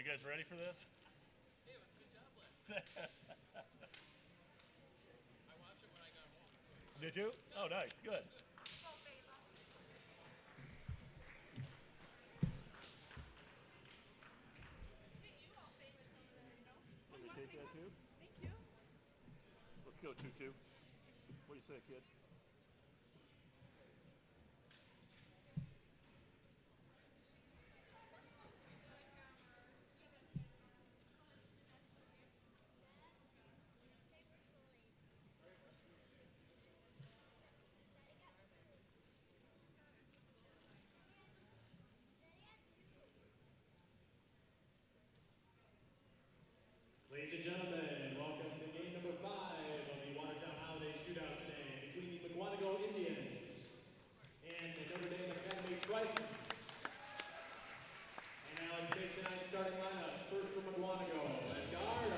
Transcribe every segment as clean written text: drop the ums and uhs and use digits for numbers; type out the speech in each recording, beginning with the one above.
you guys ready for this? Hey, it was a good job last night. I watched it when I got home. Did you? Oh, nice. Good. Let me take that too. Thank you. Let's go 2-2. What do you say, kid? Ladies and gentlemen, welcome to game number 5 of the Watertown Holiday Shootout today between the Mukwonago Indians and the Notre Dame Academy Trojans. And now let's take tonight's starting lineups. First for Mukwonago, at guard, a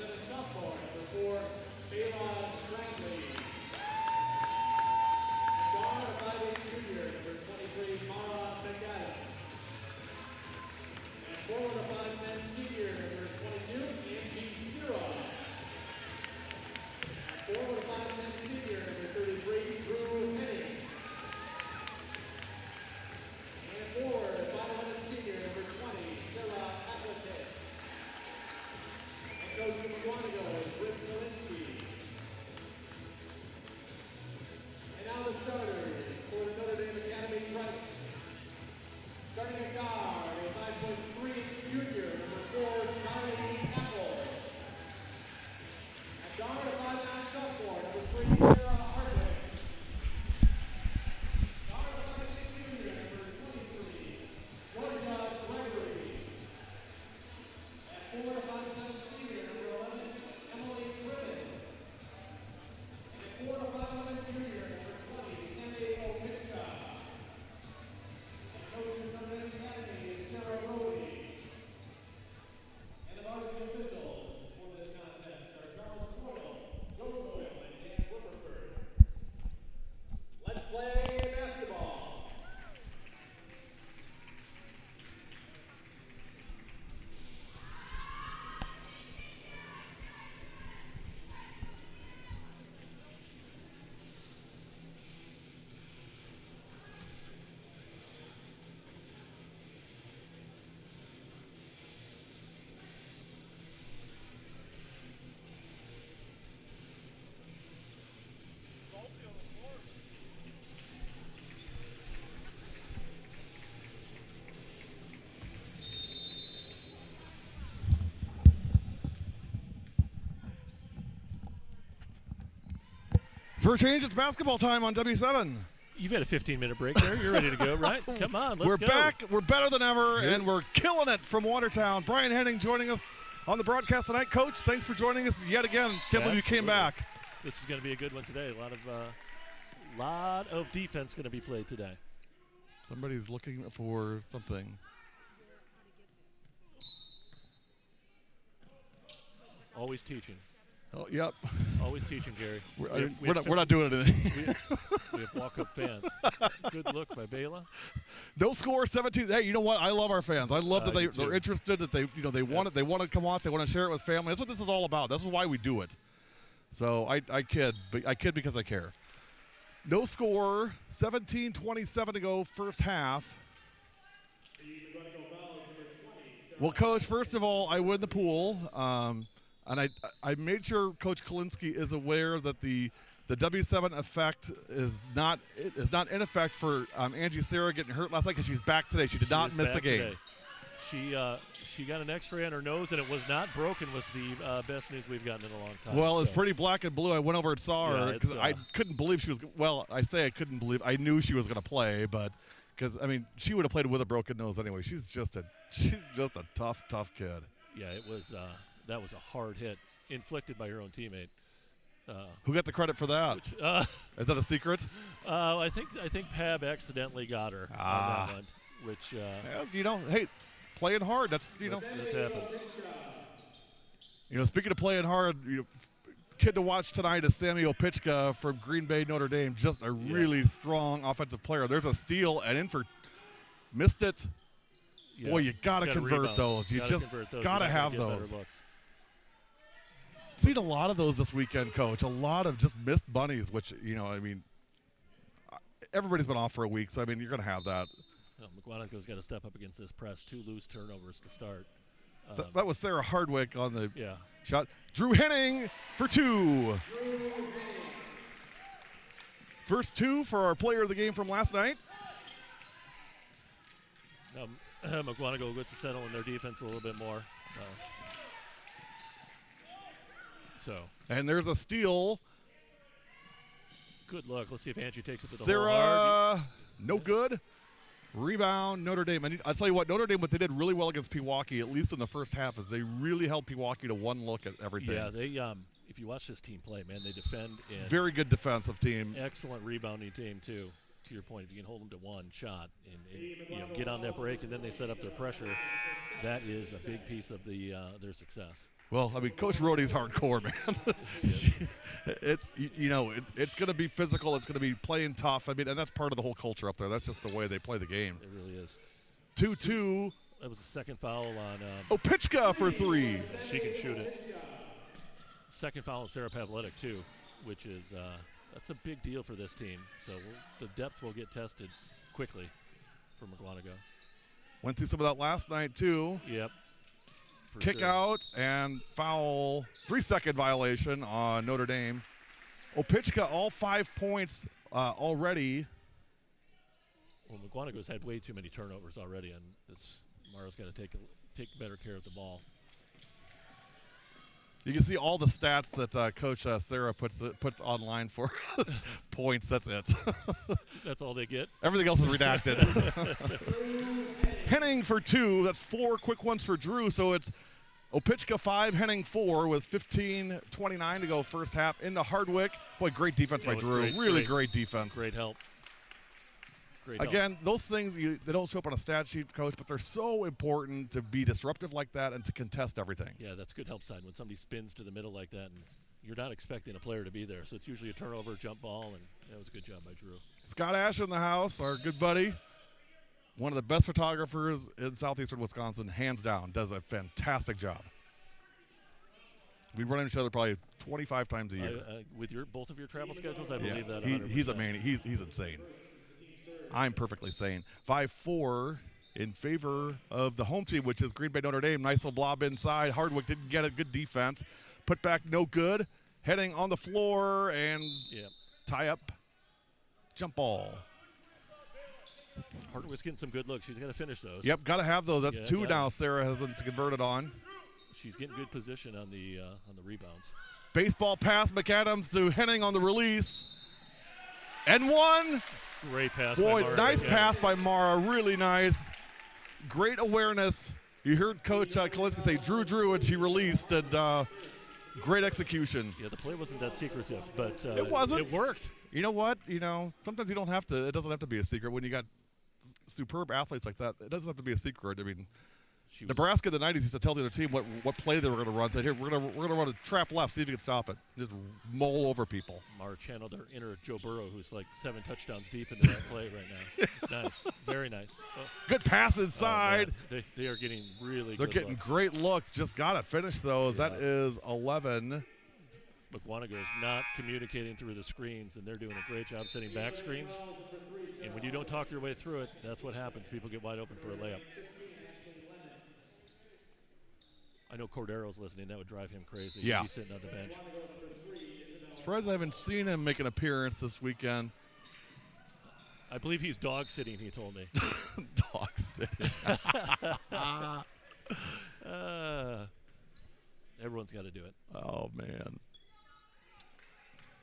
5'7" sophomore, number 4, Bela Strangley. At guard, a 5'8" junior, number 23, Mara McAdams. And forward, a 5'10" senior, number 22, Angie Sira. Forward, a 5'10" senior, number 33, Drew Henning. And forward, a 5'11" senior, number 20, Sarah Atletic. And coach of Mukwonago is Rick Kalinsky. And now the starters for the Notre Dame Academy Trojans. Starting at guard, a 5'3" junior, number 4, Charlie Apple. At guard, a 5'9" sophomore, number 3, Sarah Hardwick. Guard, a 5'6" junior, number 23, Georgia Gregory. At forward, a 5'7" senior, number 11, Emily Cribbin. And at forward, a 5'11" junior, number 20, Sandy Opichka. Coach of Notre Dame Academy is Sarah Rody. And the varsity officials for this contest are Charles Coyle, Joe Coyle, and Dan Rutherford. Let's play basketball. For a change, it's basketball time on W7. You've had a 15-minute break there. You're ready to go, right? Come on, let's go. We're back. We're better than ever, and we're killing it from Watertown. Brian Henning joining us on the broadcast tonight. Coach, thanks for joining us yet again. Can't believe you came back. This is going to be a good one today. A lot of defense going to be played today. Somebody's looking for something. Always teaching. Oh, yep. Always teaching, Gary. We're not doing anything. We have walk-up fans. Good look by Bela. No score, 17. Hey, you know what? I love our fans. I love that they're interested. That they want it. They want to come watch. They want to share it with family. That's what this is all about. That's why we do it. So I kid, but I kid because I care. No score, 17:27 to go, first half. Well, Coach, first of all, I win the pool. And I made sure Coach Kalinsky is aware that the W7 effect is not in effect for Angie Sarah getting hurt last night because she's back today. She did not miss a game. Today. She got an X-ray on her nose and it was not broken. Was the best news we've gotten in a long time. Well, it's pretty black and blue. I went over and saw her because I couldn't believe she was. Well, I say I couldn't believe. I knew she was going to play, but because I mean she would have played with a broken nose anyway. She's just a tough kid. Yeah, it was. That was a hard hit inflicted by her own teammate. Who got the credit for that? Is that a secret? I think Pab accidentally got her on that one. Which hey, playing hard. That's that happens. Speaking of playing hard, kid to watch tonight is Sammy Opichka from Green Bay, Notre Dame. Just a really strong offensive player. There's a steal and in for missed it. Yeah. Boy, you got to Gotta convert rebound. those. You Gotta just convert those. got to You're not have gonna get those. better looks. Seen a lot of those this weekend, Coach. A lot of just missed bunnies, which, everybody's been off for a week, so, you're going to have that. Well, Mukwonago's got to step up against this press. 2 loose turnovers to start. That was Sarah Hardwick on the Yeah. shot. Drew Henning for 2. First 2 for our player of the game from last night. Mukwonago will get to settle in their defense a little bit more. And there's a steal. Good look. Let's see if Angie takes it to the hole hard. Sarah, no good. Rebound, Notre Dame. I'll tell you what, Notre Dame, what they did really well against Pewaukee, at least in the first half, is they really held Pewaukee to one look at everything. Yeah, they. If you watch this team play, man, they defend and Very good defensive team. excellent rebounding team too. To your point, if you can hold them to one shot and get on that break, and then they set up their pressure, that is a big piece of their success. Well, Coach Rohde's hardcore, man. It's going to be physical. It's going to be playing tough. And that's part of the whole culture up there. That's just the way they play the game. It really is. 2-2. That was the second foul on. Opichka for 3. She can shoot it. Second foul on Sarah Pavletic too, which is that's a big deal for this team. So the depth will get tested quickly for Mukwonago. Went through some of that last night too. Yep. Kick out and foul. 3-second violation on Notre Dame. Opichka, all 5 points already. Well, Mukwonago's had way too many turnovers already, and Mara's got to take better care of the ball. You can see all the stats that Coach Sarah puts online for us. Points, that's it. That's all they get? Everything else is redacted. Henning for 2. That's 4 quick ones for Drew. So it's Opichka 5, Henning 4 with 15:29 to go first half into Hardwick. Boy, great defense by Drew. Really great defense. Great help. Again, those things, they don't show up on a stat sheet, Coach, but they're so important to be disruptive like that and to contest everything. Yeah, that's good help sign when somebody spins to the middle like that, and you're not expecting a player to be there. So it's usually a turnover, jump ball, and that was a good job by Drew. Scott Ash in the house, our good buddy. One of the best photographers in southeastern Wisconsin, hands down, does a fantastic job. We run into each other probably 25 times a year. With both of your travel schedules, I believe that 100%. He's a man. He's insane. I'm perfectly sane. 5-4 in favor of the home team, which is Green Bay Notre Dame. Nice little blob inside. Hardwick didn't get it. Good defense. Put back, no good. Heading on the floor and tie up. Jump ball. Hardwick's getting some good looks. She's got to finish those. Yep, got to have those. That's 2 now. Sarah hasn't converted on. She's getting good position on the rebounds. Baseball pass, McAdams to Henning on the release. And 1. Great pass. Boy, by Mara. nice pass by Mara. Really nice. Great awareness. You heard Coach Kalinske say Drew, and she released. And great execution. Yeah, the play wasn't that secretive, but it wasn't. It worked. You know what? Sometimes you don't have to. It doesn't have to be a secret when you got superb athletes like that. It doesn't have to be a secret. Nebraska in the 90s used to tell the other team what play they were going to run. Said, here, we're going to run a trap left, see if you can stop it. Just mull over people. Mara channeled her inner Joe Burrow, who's like 7 touchdowns deep into that play right now. It's nice. Very nice. Good pass inside. They are getting really They're good getting looks. great looks. Just got to finish those. Yeah. That is 11. Mukwonago is not communicating through the screens, and they're doing a great job setting back screens. And when you don't talk your way through it, that's what happens. People get wide open for a layup. I know Cordero's listening. That would drive him crazy. Yeah. He's sitting on the bench. Surprised I haven't seen him make an appearance this weekend. I believe he's dog sitting, he told me. Dog sitting. Everyone's got to do it. Oh, man.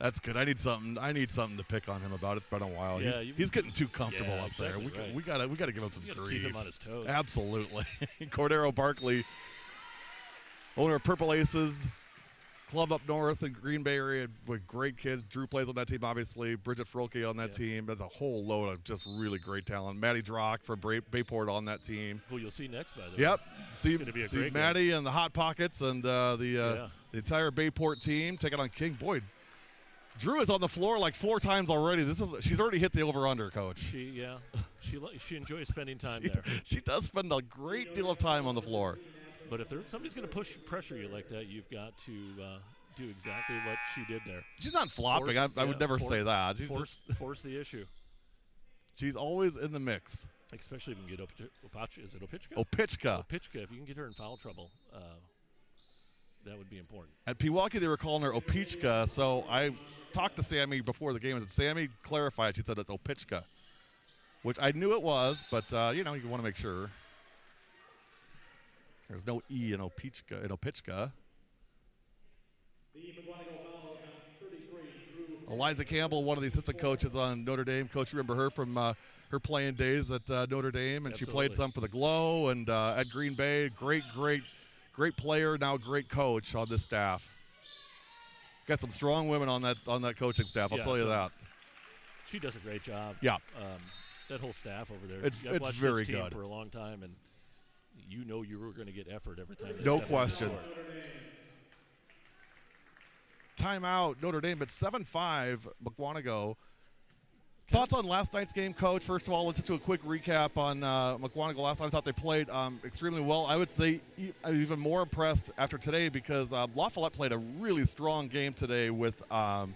That's good. I need something to pick on him about. It's been a while. Yeah, he's getting too comfortable up exactly there. right. We gotta give him some grief. Keep him on his toes. Absolutely. Cordero Barkley, owner of Purple Aces, club up north in Green Bay area with great kids. Drew plays on that team, obviously. Bridget Froelke on that team. There's a whole load of just really great talent. Maddie Drock from Bayport on that team. Who you'll see next, by the way. Yep. See great Maddie and the Hot Pockets and the entire Bayport team taking on King. Boyd. Drew is on the floor like 4 times already. She's already hit the over/under, Coach. She enjoys spending time there. She does spend a great deal of time on the floor. But if somebody's going to pressure you like that, you've got to do exactly what she did there. She's not flopping. I would never say that. She's force the issue. She's always in the mix. Especially if you can get is it Opichka? Opichka. Opichka. If you can get her in foul trouble, that would be important. At Pewaukee, they were calling her Opichka, so I talked to Sammy before the game, and Sammy clarified. She said it's Opichka, which I knew it was, but, you want to make sure. There's no E in Opichka. Eliza Campbell, one of the assistant coaches on Notre Dame. Coach, remember her from her playing days at Notre Dame, and Absolutely. She played some for the Glow and at Green Bay. Great player, now great coach on this staff. Got some strong women on that coaching staff. I'll tell you that. She does a great job. Yeah. That whole staff over there. It's watched very this team good for a long time, and you were going to get effort every time. No question. Timeout, Notre Dame at 7-5, Mukwonago. Thoughts on last night's game, Coach? First of all, let's do a quick recap on Mukwonago. Last night I thought they played extremely well. I would say I'm even more impressed after today because La Follette played a really strong game today with Marshall.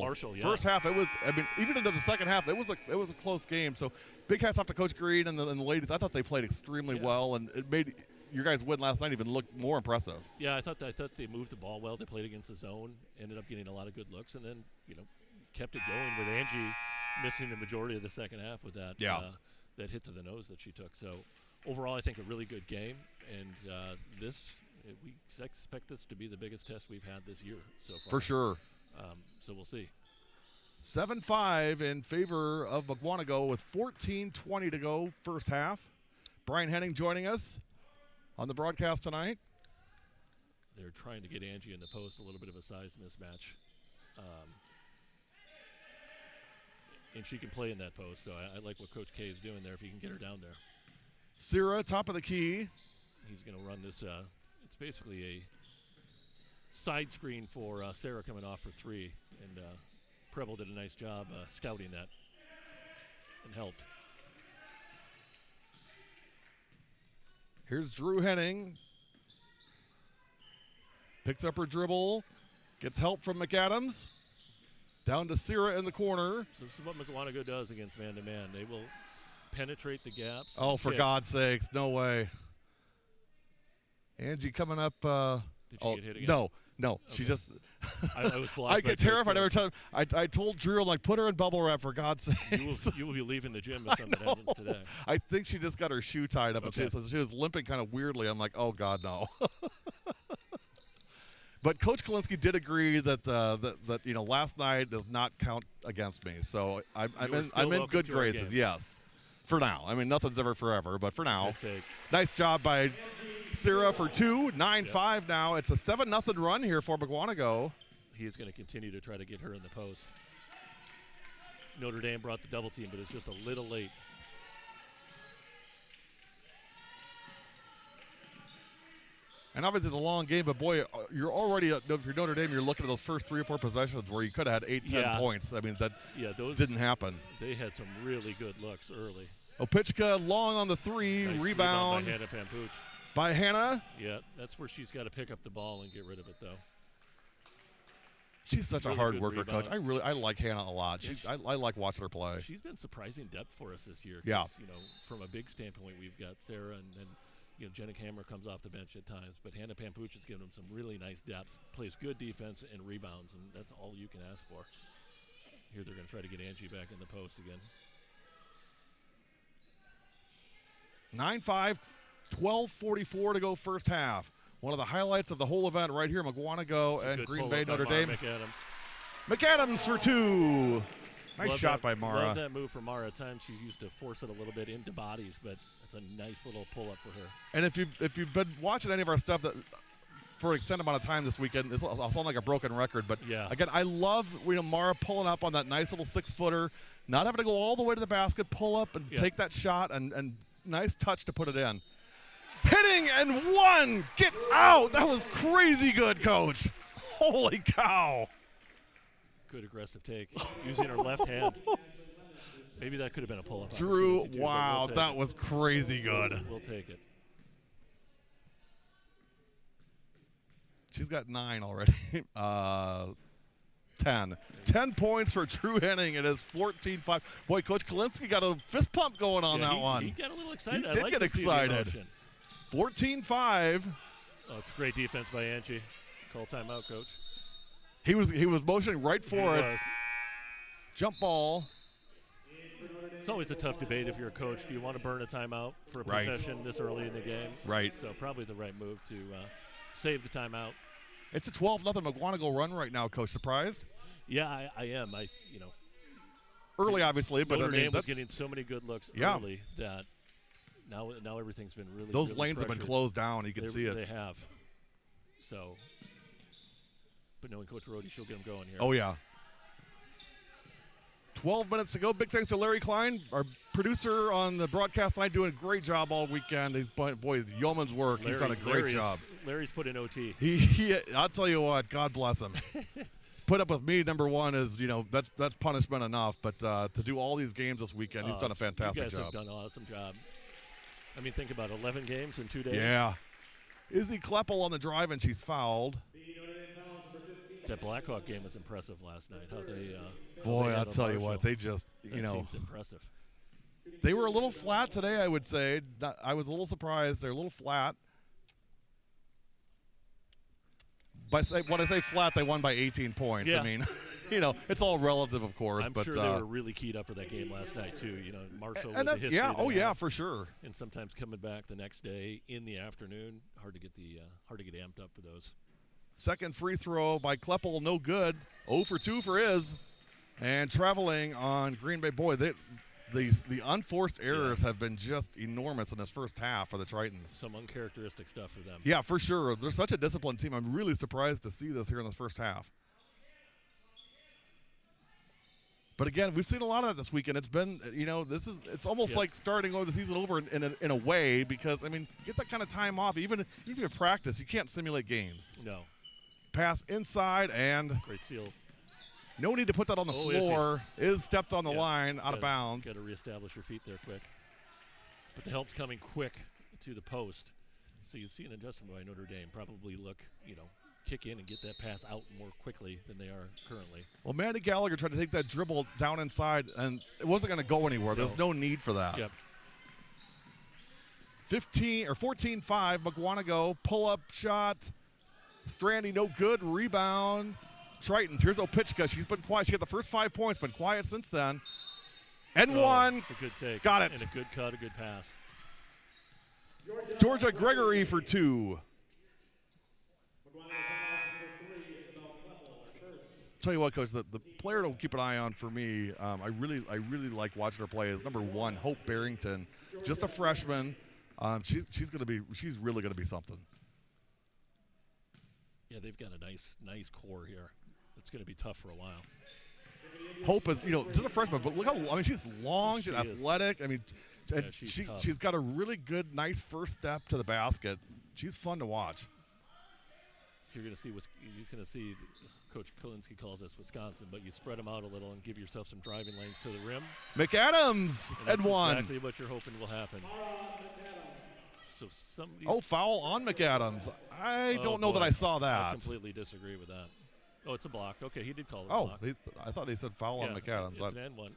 Marshall, yeah. First half, even into the second half, it was a close game. So big hats off to Coach Green and the ladies. I thought they played extremely well, and it made your guys' win last night even look more impressive. Yeah, I thought they moved the ball well. They played against the zone, ended up getting a lot of good looks, and then kept it going with Angie missing the majority of the second half with that that hit to the nose that she took. So overall, I think a really good game, and we expect this to be the biggest test we've had this year so far. For sure. So we'll see. 7-5 in favor of Mukwonago with 14:20 to go first half. Brian Henning joining us on the broadcast tonight. They're trying to get Angie in the post, a little bit of a size mismatch. And she can play in that post, so I like what Coach K is doing there if he can get her down there. Sierra, top of the key. He's going to run this. It's basically a side screen for Sarah coming off for 3, and Preble did a nice job scouting that and helped. Here's Drew Henning. Picks up her dribble. Gets help from McAdams. Down to Sierra in the corner. So this is what Mukwonago does against man-to-man. They will penetrate the gaps. Oh, for God's sakes. No way. Angie coming up. Did she get hit again? No. Okay. She just. I was blocked. I get terrified every time. I told Drew, I'm like, put her in bubble wrap for God's sakes. You will be leaving the gym if something happens today. I think she just got her shoe tied up. Okay. And she was limping kind of weirdly. I'm like, oh, God, no. But Coach Kalinsky did agree that last night does not count against me. So I'm in good graces. Yes, for now. I mean, nothing's ever forever, but for now, nice job by Sierra for 2. 9-5 now. It's a 7-0 run here for Mukwonago. He's going to continue to try to get her in the post. Notre Dame brought the double team, but it's just a little late. And obviously it's a long game, but boy, you're already, if you're Notre Dame, you're looking at those first 3 or 4 possessions where you could have had 8, 10 points. I mean, those didn't happen. They had some really good looks early. Opichka long on the 3, nice rebound by Hannah Pampooch. By Hannah. Yeah, that's where she's got to pick up the ball and get rid of it, though. She's such really a hard worker, rebound. Coach. I like Hannah a lot. I like watching her play. She's been surprising depth for us this year. Yeah. From a big standpoint, we've got Sarah and then Jennick Hammer comes off the bench at times, but Hannah Pampooch has given them some really nice depth, plays good defense and rebounds, and that's all you can ask for. Here they're going to try to get Angie back in the post again. 9-5, 12:44 to go first half. One of the highlights of the whole event right here, Mukwonago and Green Bay, Notre Dame. McAdams for 2. Nice shot by Mara. Love that move from Mara. At times she's used to force it a little bit into bodies, but it's a nice little pull-up for her. And if you've been watching any of our stuff that for an extended amount of time this weekend, I'll sound like a broken record, but again, I love Mara pulling up on that nice little 6-footer, not having to go all the way to the basket, pull up and take that shot, and nice touch to put it in. Hitting and 1! Get out! That was crazy good, Coach. Holy cow. good aggressive take using her left hand. Maybe that could have been a pull-up. Drew, opportunity, too, but wow, we'll that take it. was crazy good. We'll take it. She's got 9 already. 10. 10 points for Drew Henning. It is 14-5. Boy, Coach Kalinsky got a fist pump going on that one. He got a little excited. He did get excited. 14-5. Oh, it's great defense by Angie. Call timeout, Coach. He was motioning right for it. Was. Jump ball. It's always a tough debate if you're a coach. Do you want to burn a timeout for a Right. possession this early in the game? Right. So probably the right move to save the timeout. It's a 12-0 Mukwonago run right now, Coach. Surprised? Yeah, I am. Early, obviously, but Notre I mean, Dame was that's getting so many good looks Yeah. early that now everything's been really those really lanes have been pressured. closed down. You can see it. They have. So, but knowing Coach Rhodey, she'll get them going here. Oh yeah. 12 minutes to go. Big thanks to Larry Klein, our producer on the broadcast tonight, doing a great job all weekend. Boy, yeoman's work. He's done a great job. Larry's put in OT. I'll tell you what, God bless him. Put up with me, number one, is, that's punishment enough. But to do all these games this weekend, he's done a fantastic You guys job. have done an awesome job. I mean, think about it, 11 games in 2 days. Yeah. Izzy Kleppel on the drive, and she's fouled. That Blackhawk game was impressive last night. How they Boy, got I'll on tell you Marshall. what, they just, That team's impressive. they were a little flat today, I would say. I was a little surprised. They're a little flat. When I say flat, they won by 18 points. Yeah. I mean, it's all relative, of course. I'm but sure they were really keyed up for that game last night too. Marshall with and the history. yeah, they have, for sure. And sometimes coming back the next day in the afternoon, hard to get amped up for those. Second free throw by Kleppel, no good. 0 for 2 for Iz. And traveling on Green Bay. Boy, the unforced errors have been just enormous in this first half for the Tritons. Some uncharacteristic stuff for them. Yeah, for sure. They're such a disciplined team. I'm really surprised to see this here in the first half. But again, we've seen a lot of that this weekend. It's been, it's almost like starting the season over in a way, because, I mean, get that kind of time off. Even if you practice, you can't simulate games. No. Pass inside, and Great steal. no need to put that on the floor. Is stepped on the line, out of bounds. Got to reestablish your feet there quick. But the help's coming quick to the post. So you see an adjustment by Notre Dame. Probably look, kick in and get that pass out more quickly than they are currently. Well, Mandy Gallagher tried to take that dribble down inside, and it wasn't going to go anywhere. There's no need for that. Yep. 14-5, Mukwonago, pull-up shot. Strandy, no good. Rebound. Tritons. Here's Opitchka. She's been quiet. She got the first 5 points, been quiet since then. And one. It's a good take. Got it. And a good cut, a good pass. Georgia Gregory for 2. Tell you what, Coach, the player to keep an eye on for me, I really like watching her play, is number 1, Hope Barrington. Just a freshman. She's really gonna be something. Yeah, they've got a nice core here. It's going to be tough for a while. Hope is, just a freshman, but look how, she's long, she's athletic. I mean, and tough. she's got a really good, nice first step to the basket. She's fun to watch. So you're going to see Coach Kalinsky calls this Wisconsin, but you spread them out a little and give yourself some driving lanes to the rim. McAdams And and one. Exactly what you're hoping will happen. So somebody's Foul on McAdams. I don't know that I saw that. I completely disagree with that. Oh, it's a block. Okay, he did call it a block. I thought he said foul on McAdams. It's an and one.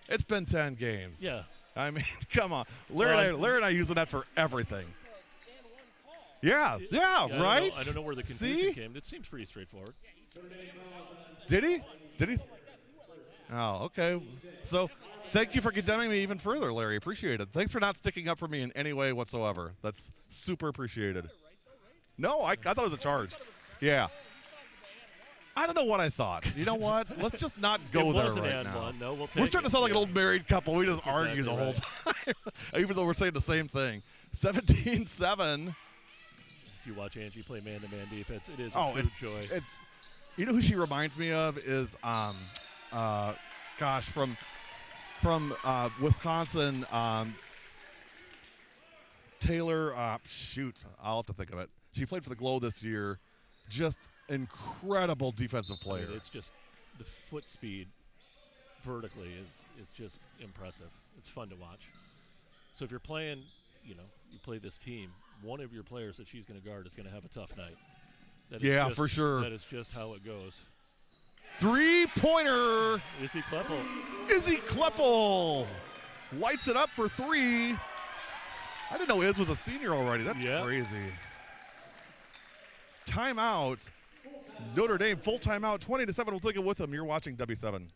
It's been 10 games. Yeah. I mean, come on. Larry and I using that for everything. Yeah, right? I don't know where the confusion came. It seems pretty straightforward. Did he? Oh, okay. So, thank you for condemning me even further, Larry. Appreciate it. Thanks for not sticking up for me in any way whatsoever. That's super appreciated. No, I thought it was a charge. Yeah. I don't know what I thought. You know what? Let's just not go there right now. One. No, We're starting to sound like an old married couple. We just argue exactly the whole time, even though we're saying the same thing. 17-7. If you watch Angie play man-to-man defense, it is a true joy. It's you know who she reminds me of is from Wisconsin, Taylor. I'll have to think of it. She played for the Glow this year. Just incredible defensive player. It's just the foot speed vertically is just impressive. It's fun to watch. So if you're playing, you play this team, one of your players that she's going to guard is going to have a tough night. For sure. That is just how it goes. Three-pointer. Izzy Kleppel. Izzy Kleppel lights it up for three. I didn't know Iz was a senior already. That's crazy. Timeout. Notre Dame full timeout. 20-7. We'll take it with them. You're watching W7.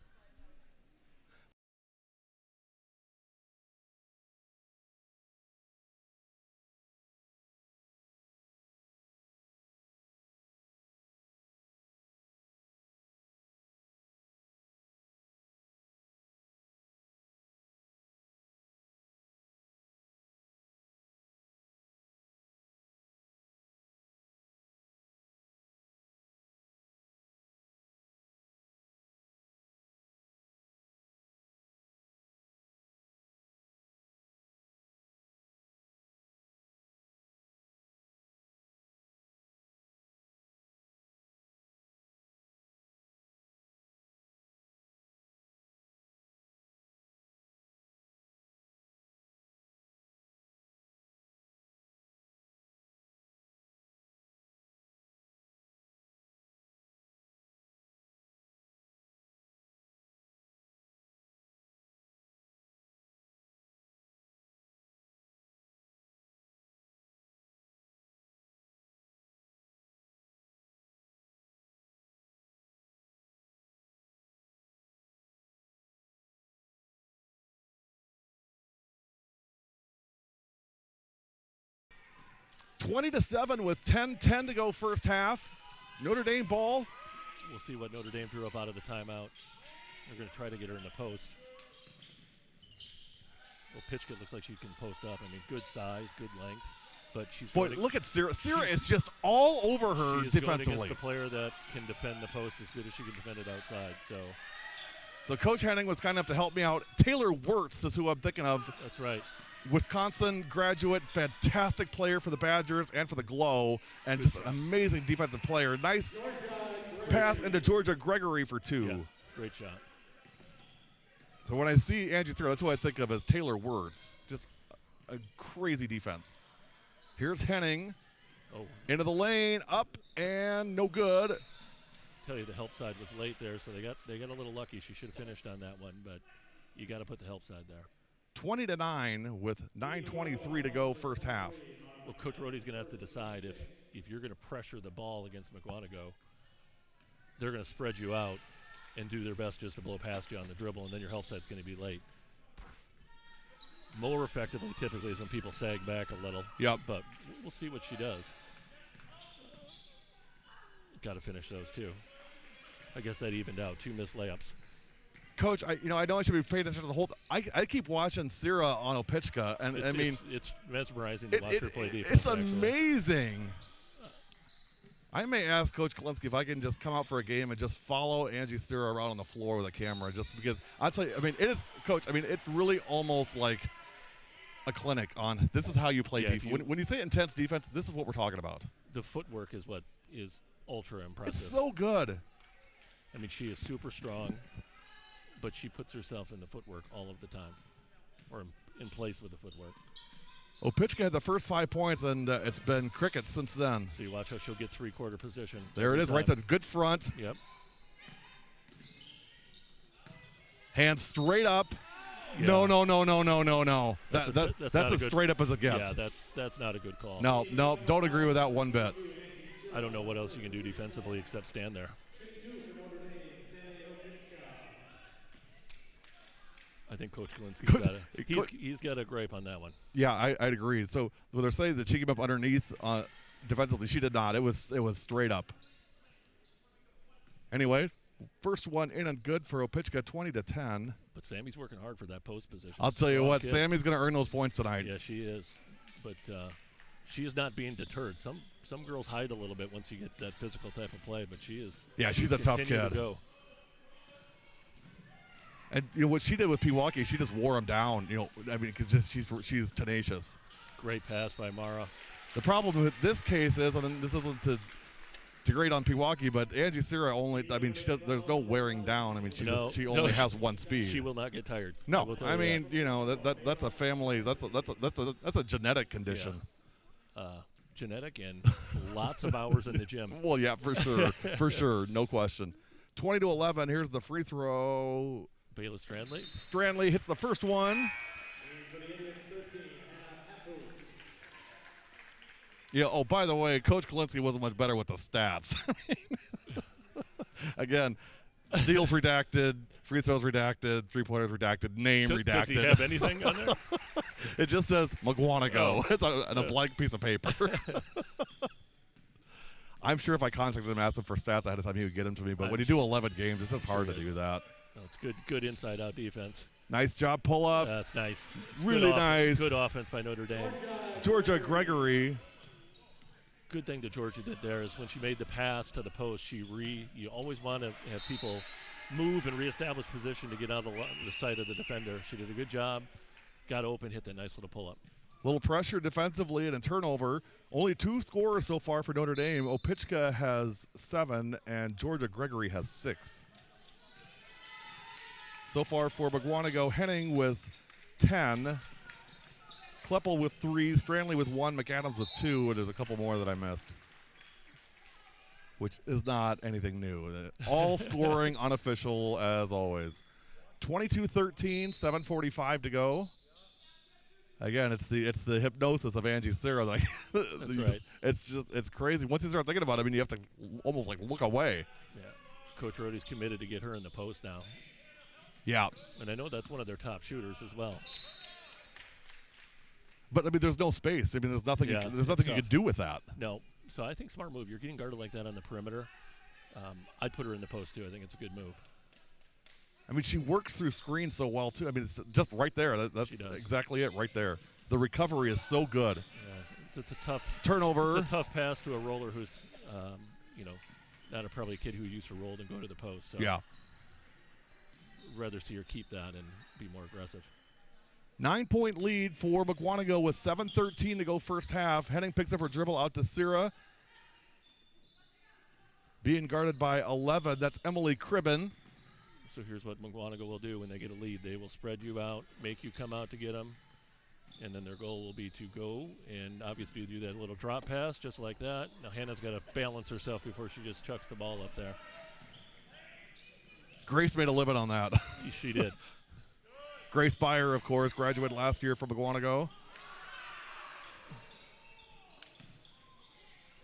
Twenty to 7 with 10:10 to go first half. Notre Dame ball. We'll see what Notre Dame drew up out of the timeout. They're going to try to get her in the post. Well, Pitchkett looks like she can post up. I mean, good size, good length. But she's Boy, look at Sierra. Sierra is just all over her she is defensively. Going against a player that can defend the post as good as she can defend it outside. So Coach Henning was kind enough to help me out. Taylor Wirtz is who I'm thinking of. That's right. Wisconsin graduate, fantastic player for the Badgers and for the Glow, and just an amazing defensive player. Nice pass into Georgia Gregory for two. Yeah, great shot. So when I see Angie throw, that's who I think of as Taylor Wirtz. Just a crazy defense. Here's Henning. Into the lane, up, and no good. Tell you the help side was late there, so they got a little lucky. She should have finished on that one, but you got to put the help side there. 20 to 9 with 9:23 to go first half. Well, Coach Rohde's going to have to decide if you're going to pressure the ball against Mukwonago, they're going to spread you out and do their best just to blow past you on the dribble, and then your help side's going to be late. More effectively, typically, is when people sag back a little. Yep. But we'll see what she does. Got to finish those too. I guess that evened out. 2 missed layups. Coach, I know I should be paying attention to the whole. I keep watching Sierra on Opitchka, and it's mesmerizing to watch her play defense. It's amazing. I may ask Coach Kalinsky if I can just come out for a game and just follow Angie Sierra around on the floor with a camera, just because I'll tell you. I mean, it is, Coach. I mean, it's really almost like a clinic on this is how you play defense. When you say intense defense, this is what we're talking about. The footwork is what is ultra impressive. It's so good. I mean, she is super strong, but she puts herself in the footwork all of the time, or in place with the footwork. Opitchka had the first 5 points, and it's been crickets since then. So you watch how she'll get three-quarter position. There it is, right there. Good front. Yep. Hand straight up. Yeah. No. That's as straight up as it gets. Yeah, that's not a good call. No, don't agree with that one bit. I don't know what else you can do defensively except stand there. I think Coach Kalinsky's got a gripe on that one. Yeah, I'd agree. So when they're saying that she came up underneath defensively, she did not. It was straight up. Anyway, first one in and good for Opitchka, 20 to 10. But Sammy's working hard for that post position. I'll tell you what, Sammy's going to earn those points tonight. Yeah, she is. But she is not being deterred. Some girls hide a little bit once you get that physical type of play, but she is. Yeah, she's a tough kid. To go. And you know what she did with Pewaukee, she just wore him down. You know, I mean, because she's tenacious. Great pass by Mara. The problem with this case is, and this isn't to great on Pewaukee, but Angie Sierra only. I mean, there's no wearing down. I mean, she only has one speed. She will not get tired. No, I mean, that's a family. That's a genetic condition. Yeah. Genetic and lots of hours in the gym. Well, yeah, for sure, for sure, no question. 20-11. Here's the free throw. Bayla Strandley. Strandley hits the first one. Yeah. Oh, by the way, Coach Kalinsky wasn't much better with the stats. Again, steals redacted, free throws redacted, three-pointers redacted, name redacted. Does he have anything on there? It just says Mukwonago. Oh. It's on a blank piece of paper. I'm sure if I contacted him, asked him for stats ahead of time, he would get them to me. But when you do 11 games, it's just hard to do that. No, it's good inside-out defense. Nice job, pull-up. That's nice. It's really nice. Good offense by Notre Dame. Georgia Gregory. Good thing that Georgia did there is when she made the pass to the post, you always want to have people move and reestablish position to get out of the sight of the defender. She did a good job. Got open, hit that nice little pull-up. Little pressure defensively and a turnover. Only 2 scorers so far for Notre Dame. Opichka has 7 and Georgia Gregory has 6. So far for Mukwonago, Henning with 10. Kleppel with 3, Strandley with 1, McAdams with 2, and there's a couple more that I missed, which is not anything new. All scoring unofficial as always. 22-13, 7:45 to go. Again, it's the hypnosis of Angie Sierra. Like, that's right. It's crazy. Once you start thinking about it, I mean, you have to almost like look away. Yeah. Coach Rody's committed to get her in the post now. Yeah. And I know that's one of their top shooters as well. But I mean, there's no space. I mean, there's nothing. Yeah, There's nothing you can do with that. No. So I think smart move. You're getting guarded like that on the perimeter. I'd put her in the post too. I think it's a good move. I mean, she works through screens so well too. I mean, it's just right there. That's exactly it, right there. The recovery is so good. Yeah, it's a tough turnover. It's a tough pass to a roller who's, not probably a kid who used to roll and go to the post. So yeah. Rather see her keep that and be more aggressive. 9-point lead for Mukwonago with 7:13 to go first half. Henning picks up her dribble out to Sierra. Being guarded by 11. That's Emily Cribben. So here's what Mukwonago will do when they get a lead. They will spread you out, make you come out to get them, and then their goal will be to go and obviously do that little drop pass just like that. Now Hannah's got to balance herself before she just chucks the ball up there. Grace made a living on that. She did. Grace Byer, of course, graduated last year from Mukwonago.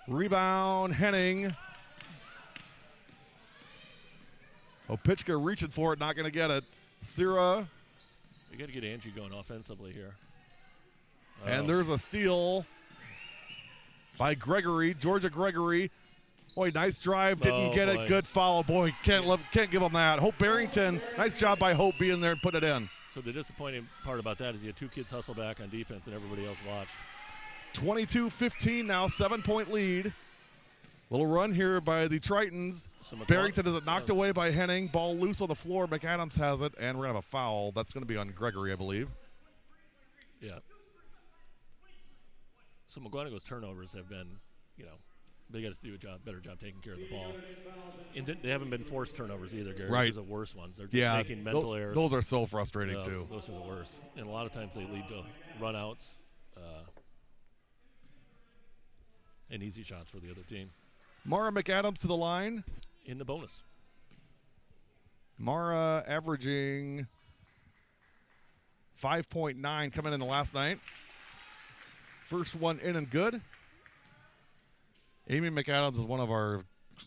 Rebound, Henning. Opichka reaching for it, not going to get it. Sierra. You got to get Angie going offensively here. And there's a steal by Gregory, Georgia Gregory. Boy, nice drive, didn't get it. Good follow, boy. Can't give him that. Hope Barrington, nice job by Hope being there and putting it in. So the disappointing part about that is you had 2 kids hustle back on defense and everybody else watched. 22-15 now, 7-point lead. Little run here by the Tritons. So Barrington is knocked away by Henning. Ball loose on the floor. McAdams has it, and we're going to have a foul. That's going to be on Gregory, I believe. Yeah. So Mukwonago's turnovers have been, they got to do a better job taking care of the ball. And they haven't been forced turnovers either, Gary. Right. Those are the worst ones. They're just making mental errors. Those are so frustrating, too. Those are the worst. And a lot of times they lead to run-outs and easy shots for the other team. Mara McAdams to the line. In the bonus. Mara averaging 5.9 coming in the last night. First one in and good. Amy McAdams is one of our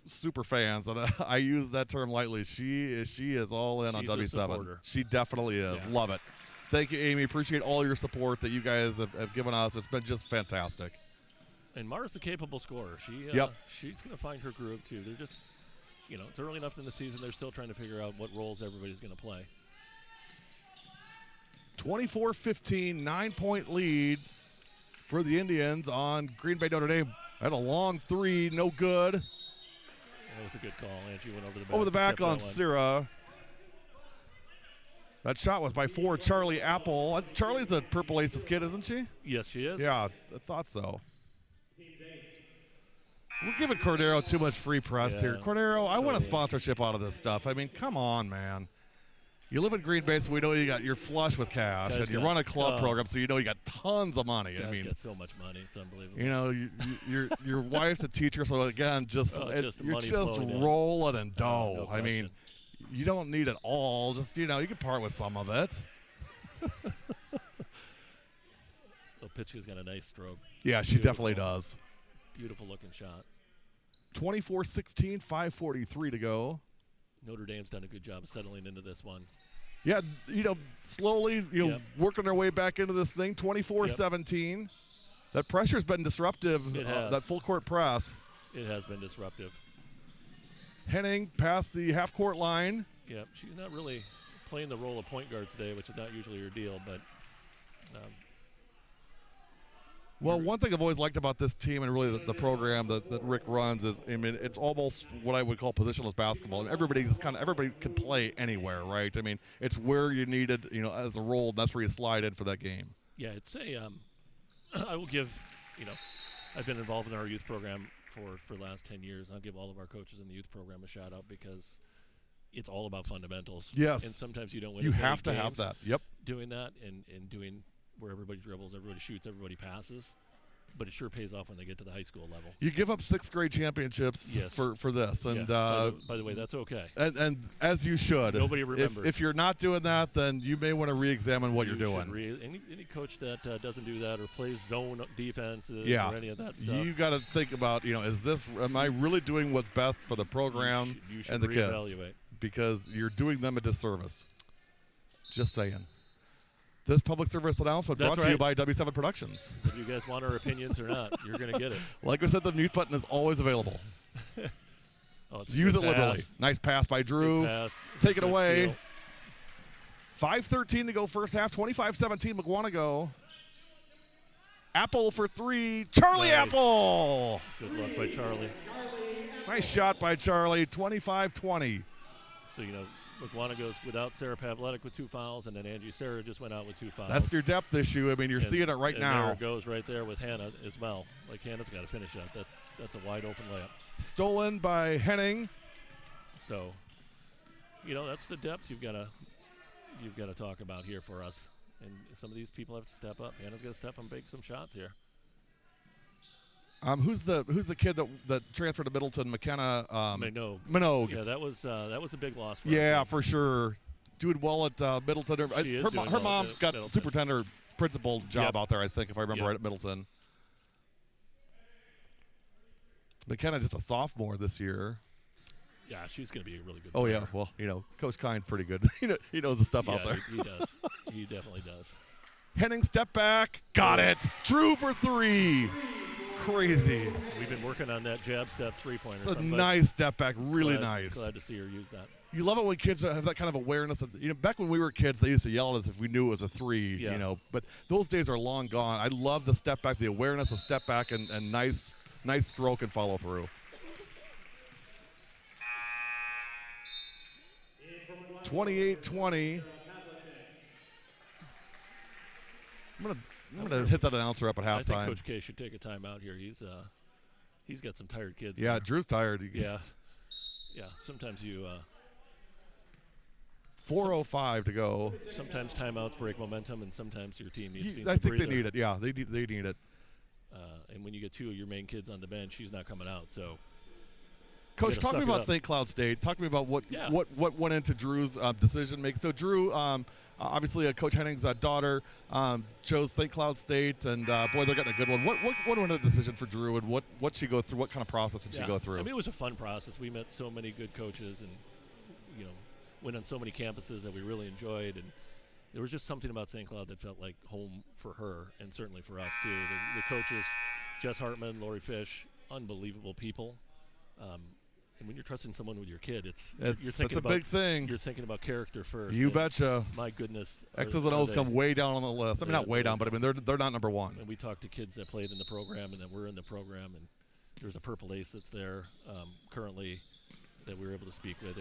super fans, and I use that term lightly. She is all in on W7. She definitely is. Yeah. Love it. Thank you, Amy. Appreciate all your support that you guys have given us. It's been just fantastic. And Mara's a capable scorer. She's going to find her groove, too. They're just, it's early enough in the season. They're still trying to figure out what roles everybody's going to play. 24-15, 9-point lead for the Indians on Green Bay Notre Dame. Had a long 3, no good. That was a good call. Angie went over the back. Over the back on Sierra. That shot was by 4, Charlie Apple. Charlie's a Purple Aces kid, isn't she? Yes, she is. Yeah, I thought so. We're giving Cordero too much free press here. Cordero, I want a Totally. sponsorship out of this stuff. I mean, come on, man. You live in Green Bay, so we know you're flush with cash, Guys and you got- run a club program, so you know you got tons of money. Guys I mean, got so much money. It's unbelievable. you know, your wife's a teacher, so again, Just the you're money just flowing in. rolling in dough. No I mean, you don't need it all. Just you can part with some of it. Pitchka's got a nice stroke. Yeah, she definitely does. Beautiful looking shot. 24-16, 5:43 to go. Notre Dame's done a good job settling into this one. Yeah, slowly, Yep. working their way back into this thing. 24-17. That pressure's been disruptive. It has. That full court press. It has been disruptive. Henning past the half court line. Yeah, she's not really playing the role of point guard today, which is not usually her deal, but Well, one thing I've always liked about this team and really the program that Rick runs is, I mean, it's almost what I would call positionless basketball. And everybody can play anywhere, right? I mean, it's where you need it, as a role. That's where you slide in for that game. yeah, it's a. I will give, I've been involved in our youth program for the last 10 years. I'll give all of our coaches in the youth program a shout out because it's all about fundamentals. Yes. And sometimes you don't win. You as many have to have games that. Yep. Doing that and doing where everybody dribbles, everybody shoots, everybody passes. But it sure pays off when they get to the high school level. You give up 6th grade championships Yes. for this, and by the way, that's okay. and as you should. Nobody remembers. If you're not doing that, then you may want to re-examine what you're should doing. Any coach that doesn't do that or plays zone defenses Yeah. or any of that stuff, You got to think about, am I really doing what's best for the program you should and the kids? reevaluate. Because you're doing them a disservice. Just saying. This public service announcement That's brought to you right. by W7 Productions. If you guys want our opinions or not, you're going to get it. Like I said, the mute button is always available. Oh, it's a Use it good liberally. pass. Nice pass by Drew. Good pass. Take it Good away. steal. 5:13 to go first half. 25-17 Mukwonago. Apple for 3. Charlie Nice. Apple. Good luck by Charlie. Nice shot by Charlie. 25-20. So, Mukwonago's without Sarah Pavletic with 2 fouls, and then Angie Sarah just went out with 2 fouls. That's your depth issue. I mean, you're seeing it right and now. there it goes right there with Hannah as well. Like, Hannah's got to finish that. That's a wide open layup. Stolen by Henning. So, that's the depths you've got to talk about here for us. And some of these people have to step up. Hannah's got to step up and make some shots here. Who's the kid that transferred to Middleton? McKenna. Minogue. Yeah, that was a big loss for her. Yeah, for sure. Doing well at Middleton. She is Her doing her well mom at got Middleton. superintendent principal job Yep. out there, I think, if I remember Yep. right, at Middleton. McKenna's just a sophomore this year. Yeah, she's going to be a really good Oh, player. yeah. Well, Coach Kind's pretty good. he knows the stuff out Yeah, there. he does. He definitely does. Henning, step back. Got it. Drew for 3. Crazy. We've been working on that jab step three-pointer. It's a nice step back. Really glad, nice. Glad to see her use that. You love it when kids have that kind of awareness. Back when we were kids, they used to yell at us if we knew it was a 3, Yeah. But those days are long gone. I love the step back, the awareness of step back, and nice stroke and follow through. 28-20. I'm gonna hit that announcer up at I think halftime. Coach K should take a timeout here. He's got some tired kids. Yeah, there. Drew's tired. Yeah. Sometimes you. 4:05 to go. Sometimes timeouts break momentum, and sometimes your team needs to. I think they need it. Yeah, they need it. And when you get 2 of your main kids on the bench, she's not coming out. So. Coach, gotta talk to me suck it about up. St. Cloud State. Talk to me about what Yeah. what went into Drew's decision making. So Drew, obviously, Coach Henning's daughter chose St. Cloud State, and boy, they're getting a good one. What went into the decision for Drew, and what she go through? What kind of process did she go through? I mean, it was a fun process. We met so many good coaches, and went on so many campuses that we really enjoyed, and there was just something about St. Cloud that felt like home for her, and certainly for us too. The coaches, Jess Hartman, Lori Fish, unbelievable people. And when you're trusting someone with your kid, you're thinking that's a about, big thing. You're thinking about character first. You and betcha. My goodness. X's and O's come way down on the list. I mean, Yeah, not way down, but I mean they're not number one. And we talked to kids that played in the program and that were in the program, and there's a Purple Ace that's there currently that we were able to speak with.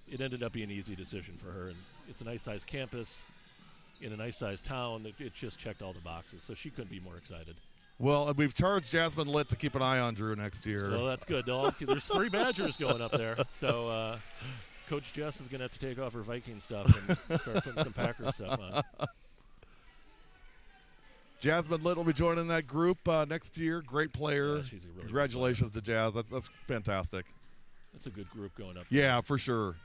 It ended up being an easy decision for her, and it's a nice-sized campus in a nice-sized town. It just checked all the boxes, so she couldn't be more excited. Well, and we've charged Jasmine Litt to keep an eye on Drew next year. Well, that's good. There's 3 Badgers going up there, so Coach Jess is going to have to take off her Viking stuff and start putting some Packers stuff on. Jasmine Litt will be joining that group next year. Great player. Yeah, she's a really Congratulations to Jazz. That's fantastic. That's a good group going up. Yeah, for sure.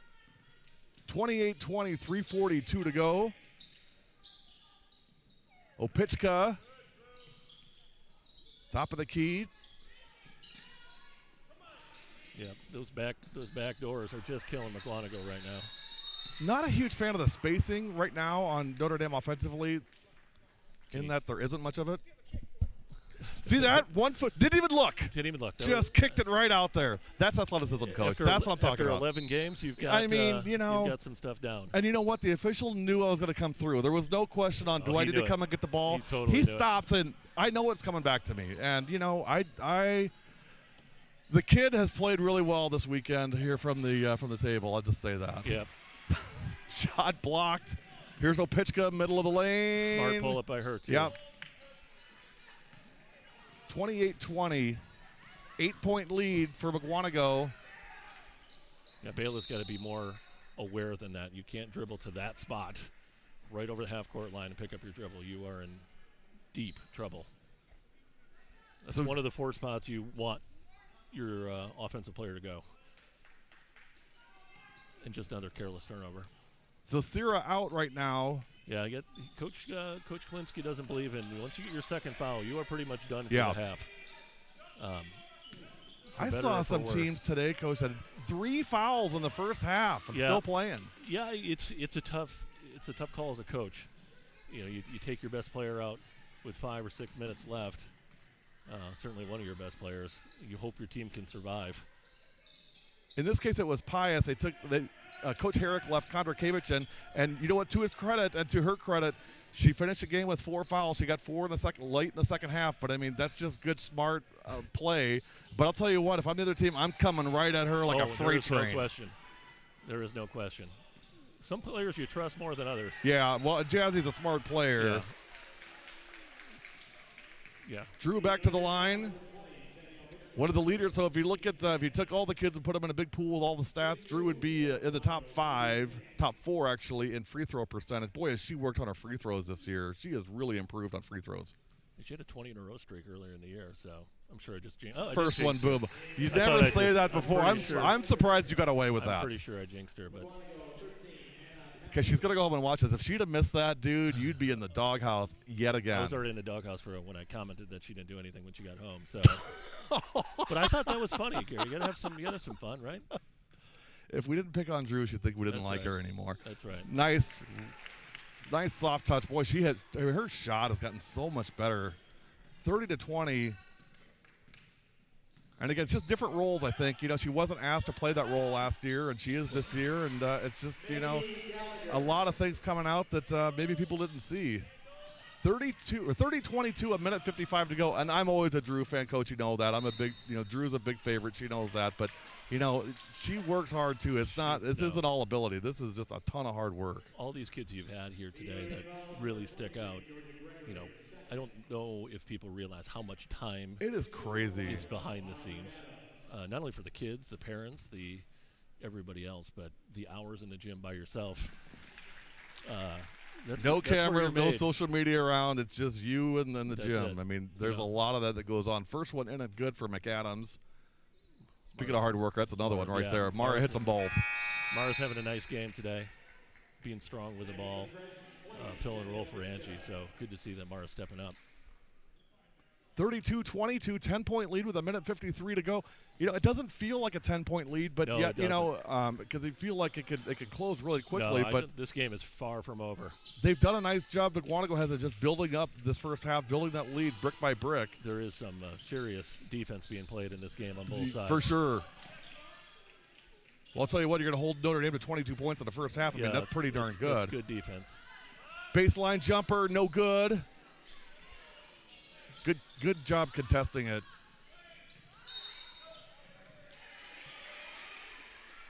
28-20, 3:42 to go. Opichka, top of the key. Yeah, those back doors are just killing Mukwonago right now. Not a huge fan of the spacing right now on Notre Dame offensively, in that there isn't much of it. See that? 1 foot. Didn't even look. Didn't even look. Just kicked it right out there. That's athleticism, Coach. That's what I'm talking about. After 11 games, you've got. I mean, you've got some stuff down. And you know what? The official knew I was going to come through. There was no question on, do I need to come and get the ball? He totally He knew stops, and I know it's coming back to me. And, the kid has played really well this weekend here from the table. I'll just say that. Yep. Shot blocked. Here's Opichka, middle of the lane. Smart pull-up by her, too. Yep. 28-20, 8-point lead for Mukwonago. Yeah, Baylor's got to be more aware than that. You can't dribble to that spot right over the half-court line and pick up your dribble. You are in deep trouble. That's one of the 4 spots you want your offensive player to go. And just another careless turnover. So Sierra out right now. Yeah, Coach Klinsky doesn't believe in once you get your second foul, you are pretty much done for the half. I saw some teams today, Coach, that had 3 fouls in the first half and still playing. Yeah, it's a tough call as a coach. You take your best player out with 5 or 6 minutes left. Certainly one of your best players. You hope your team can survive. In this case, it was Pius. Coach Herrick left Kondrakiewicz in, and you know what? To his credit and to her credit, she finished the game with 4 fouls. She got 4 late in the second half. But I mean, that's just good, smart play. But I'll tell you what: if I'm the other team, I'm coming right at her like a freight train. No question. There is no question. Some players you trust more than others. Yeah. Well, Jazzy's a smart player. Yeah. Drew back to the line. One of the leaders. So if you look at if you took all the kids and put them in a big pool with all the stats, Drew would be in the top 4 actually in free throw percentage. Boy, has she worked on her free throws this year. She has really improved on free throws. She had a 20-in-a-row streak earlier in the year, so I'm sure I just jinxed. First one, boom. You never say that before. I'm surprised you got away with that. I'm pretty sure I jinxed her, but. Because she's going to go home and watch this. If she'd have missed that, dude, you'd be in the doghouse yet again. I was already in the doghouse for when I commented that she didn't do anything when she got home. So, but I thought that was funny, Gary. You gotta have some fun, right? If we didn't pick on Drew, she'd think we didn't like her anymore. That's right. Nice soft touch. Boy, her shot has gotten so much better. 30-20. And again, it's just different roles, I think. She wasn't asked to play that role last year, and she is this year. And it's just, a lot of things coming out that maybe people didn't see. 30-22, a minute 55 to go. And I'm always a Drew fan, Coach. You know that. I'm a big, Drew's a big favorite. She knows that. But, she works hard, too. This isn't all ability. This is just a ton of hard work. All these kids you've had here today that really stick out, I don't know if people realize how much time it is crazy is behind the scenes, not only for the kids, the parents, everybody else, but the hours in the gym by yourself. No cameras, no social media around. It's just you and then the gym. I mean, there's a lot of that goes on. First one in and good for McAdams. Speaking of hard work, that's another one right there. Mara hits them both. Mara's having a nice game today, being strong with the ball. Fill and roll for Angie, so good to see that Mara's stepping up. 32-22, 10-point lead with a minute 53 to go. It doesn't feel like a 10-point lead, but yet, because they feel like it could close really quickly. But this game is far from over. They've done a nice job. Mukwonago has just building up this first half, building that lead brick by brick. There is some serious defense being played in this game on both sides. For sure. Well, I'll tell you what, you're going to hold Notre Dame to 22 points in the first half. I mean, that's pretty darn good. That's good defense. Baseline jumper, no good. Good job contesting it.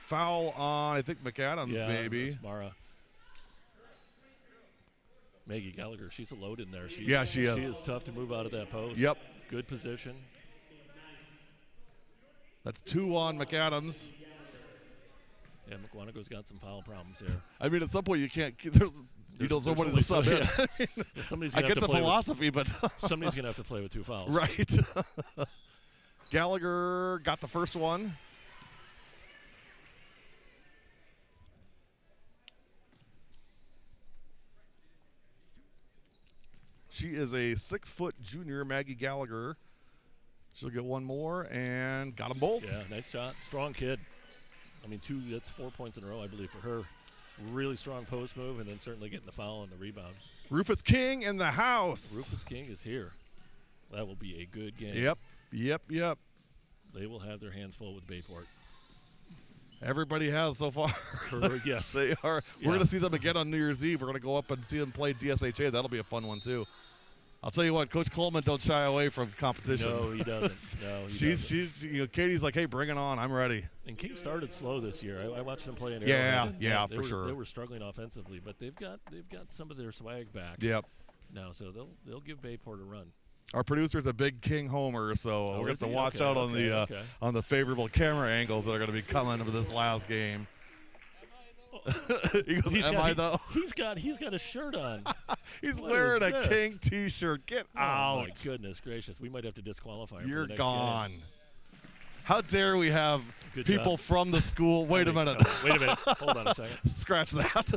Foul on, I think, McAdams, maybe. That's Mara. Maggie Gallagher, she's a load in there. She is. She is tough to move out of that post. Yep. Good position. That's 2 on McAdams. Yeah, Mukwonago's got some foul problems here. I mean, at some point you can't. You don't know somebody to sub in. Yeah, somebody's I gonna get have to the play philosophy, but somebody's going to have to play with 2 fouls. right. Gallagher got the first one. She is a 6-foot junior, Maggie Gallagher. She'll get one more and got them both. Yeah, nice shot. Strong kid. I mean, that's 4 points in a row, I believe, for her. Really strong post move, and then certainly getting the foul and the rebound. Rufus King in the house. Rufus King is here. That will be a good game. Yep. They will have their hands full with Bayport. Everybody has so far. Yes. They are. Yeah. We're going to see them again on New Year's Eve. We're going to go up and see them play DSHA. That'll be a fun one, too. I'll tell you what, Coach Coleman don't shy away from competition. No, he doesn't. No, he she's doesn't. Katie's like, hey, bring it on. I'm ready. And King started slow this year. I watched them play in Yeah, Arrowhead, yeah, they for were, sure. They were struggling offensively, but they've got some of their swag back. Yep. Now, so they'll give Bayport a run. Our producer's a big King homer, so we have to watch out on on the favorable camera angles that are going to be coming for this last game. He goes, am I though? He's got a shirt on. He's What wearing is a this? King T-shirt. Get out! Oh my goodness gracious! We might have to disqualify him. You're for the next gone. Game. How dare we have Good people job. from the school? Wait a minute. Wait a minute. Hold on a second. Scratch that.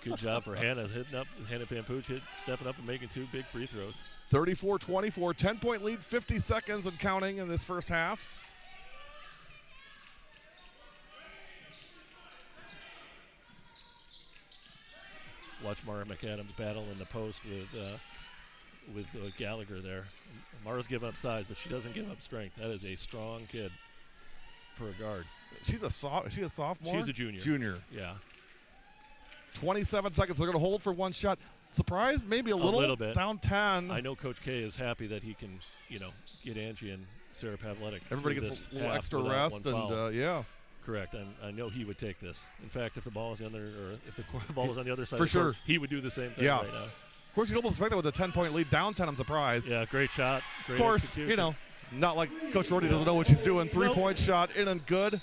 Good job for Hannah hitting up. Hannah Pampuch stepping up and making 2 big free throws. 34-24, 10-point lead, 50 seconds and counting in this first half. Watch Mara McAdams battle in the post with Gallagher there. Mara's giving up size, but she doesn't give up strength. That is a strong kid for a guard. Is she a sophomore? She's a junior. Junior. Yeah. 27 seconds. They're going to hold for one shot. Surprise, maybe a little bit. Down 10. I know Coach K is happy that he can, get Angie and Sarah Pavletic. Everybody through gets this a little half extra without rest, one foul. and yeah. Correct. I know he would take this. In fact, if the ball is on there, or if the ball was on the other side For of the court, sure. he would do the same thing Yeah. right now. Of course, you'd almost expect that with a 10-point lead. Down 10, I'm surprised. Yeah, great shot. Great Of course, execution. not like Coach Rody doesn't know what she's doing. 3-point shot in and good.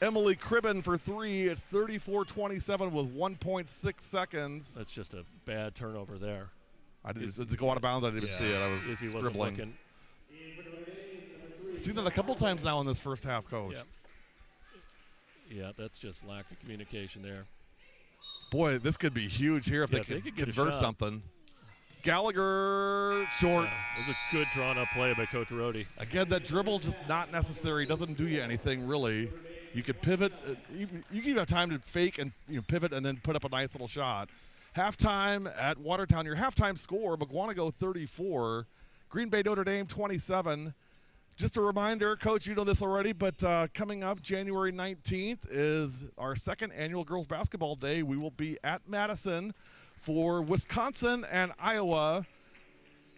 Emily Cribben for 3. It's 34-27 with 1.6 seconds. That's just a bad turnover there. Did it go out of bounds? I didn't even see it. I was Izzy wasn't scribbling. looking. Seen that a couple times now in this first half, Coach. Yeah, that's just lack of communication there. Boy, this could be huge here if Yeah, they if they could could get a convert shot. something. Gallagher, short. Yeah, it was a good drawn-up play by Coach Rody. Again, that dribble just not necessary. Doesn't do you anything, really. You could pivot. You can even have time to fake and pivot and then put up a nice little shot. Halftime at Watertown. Your halftime score, Mukwonago 34. Green Bay Notre Dame 27. Just a reminder, Coach, you know this already, but coming up January 19th is our second annual Girls Basketball Day. We will be at Madison for Wisconsin and Iowa.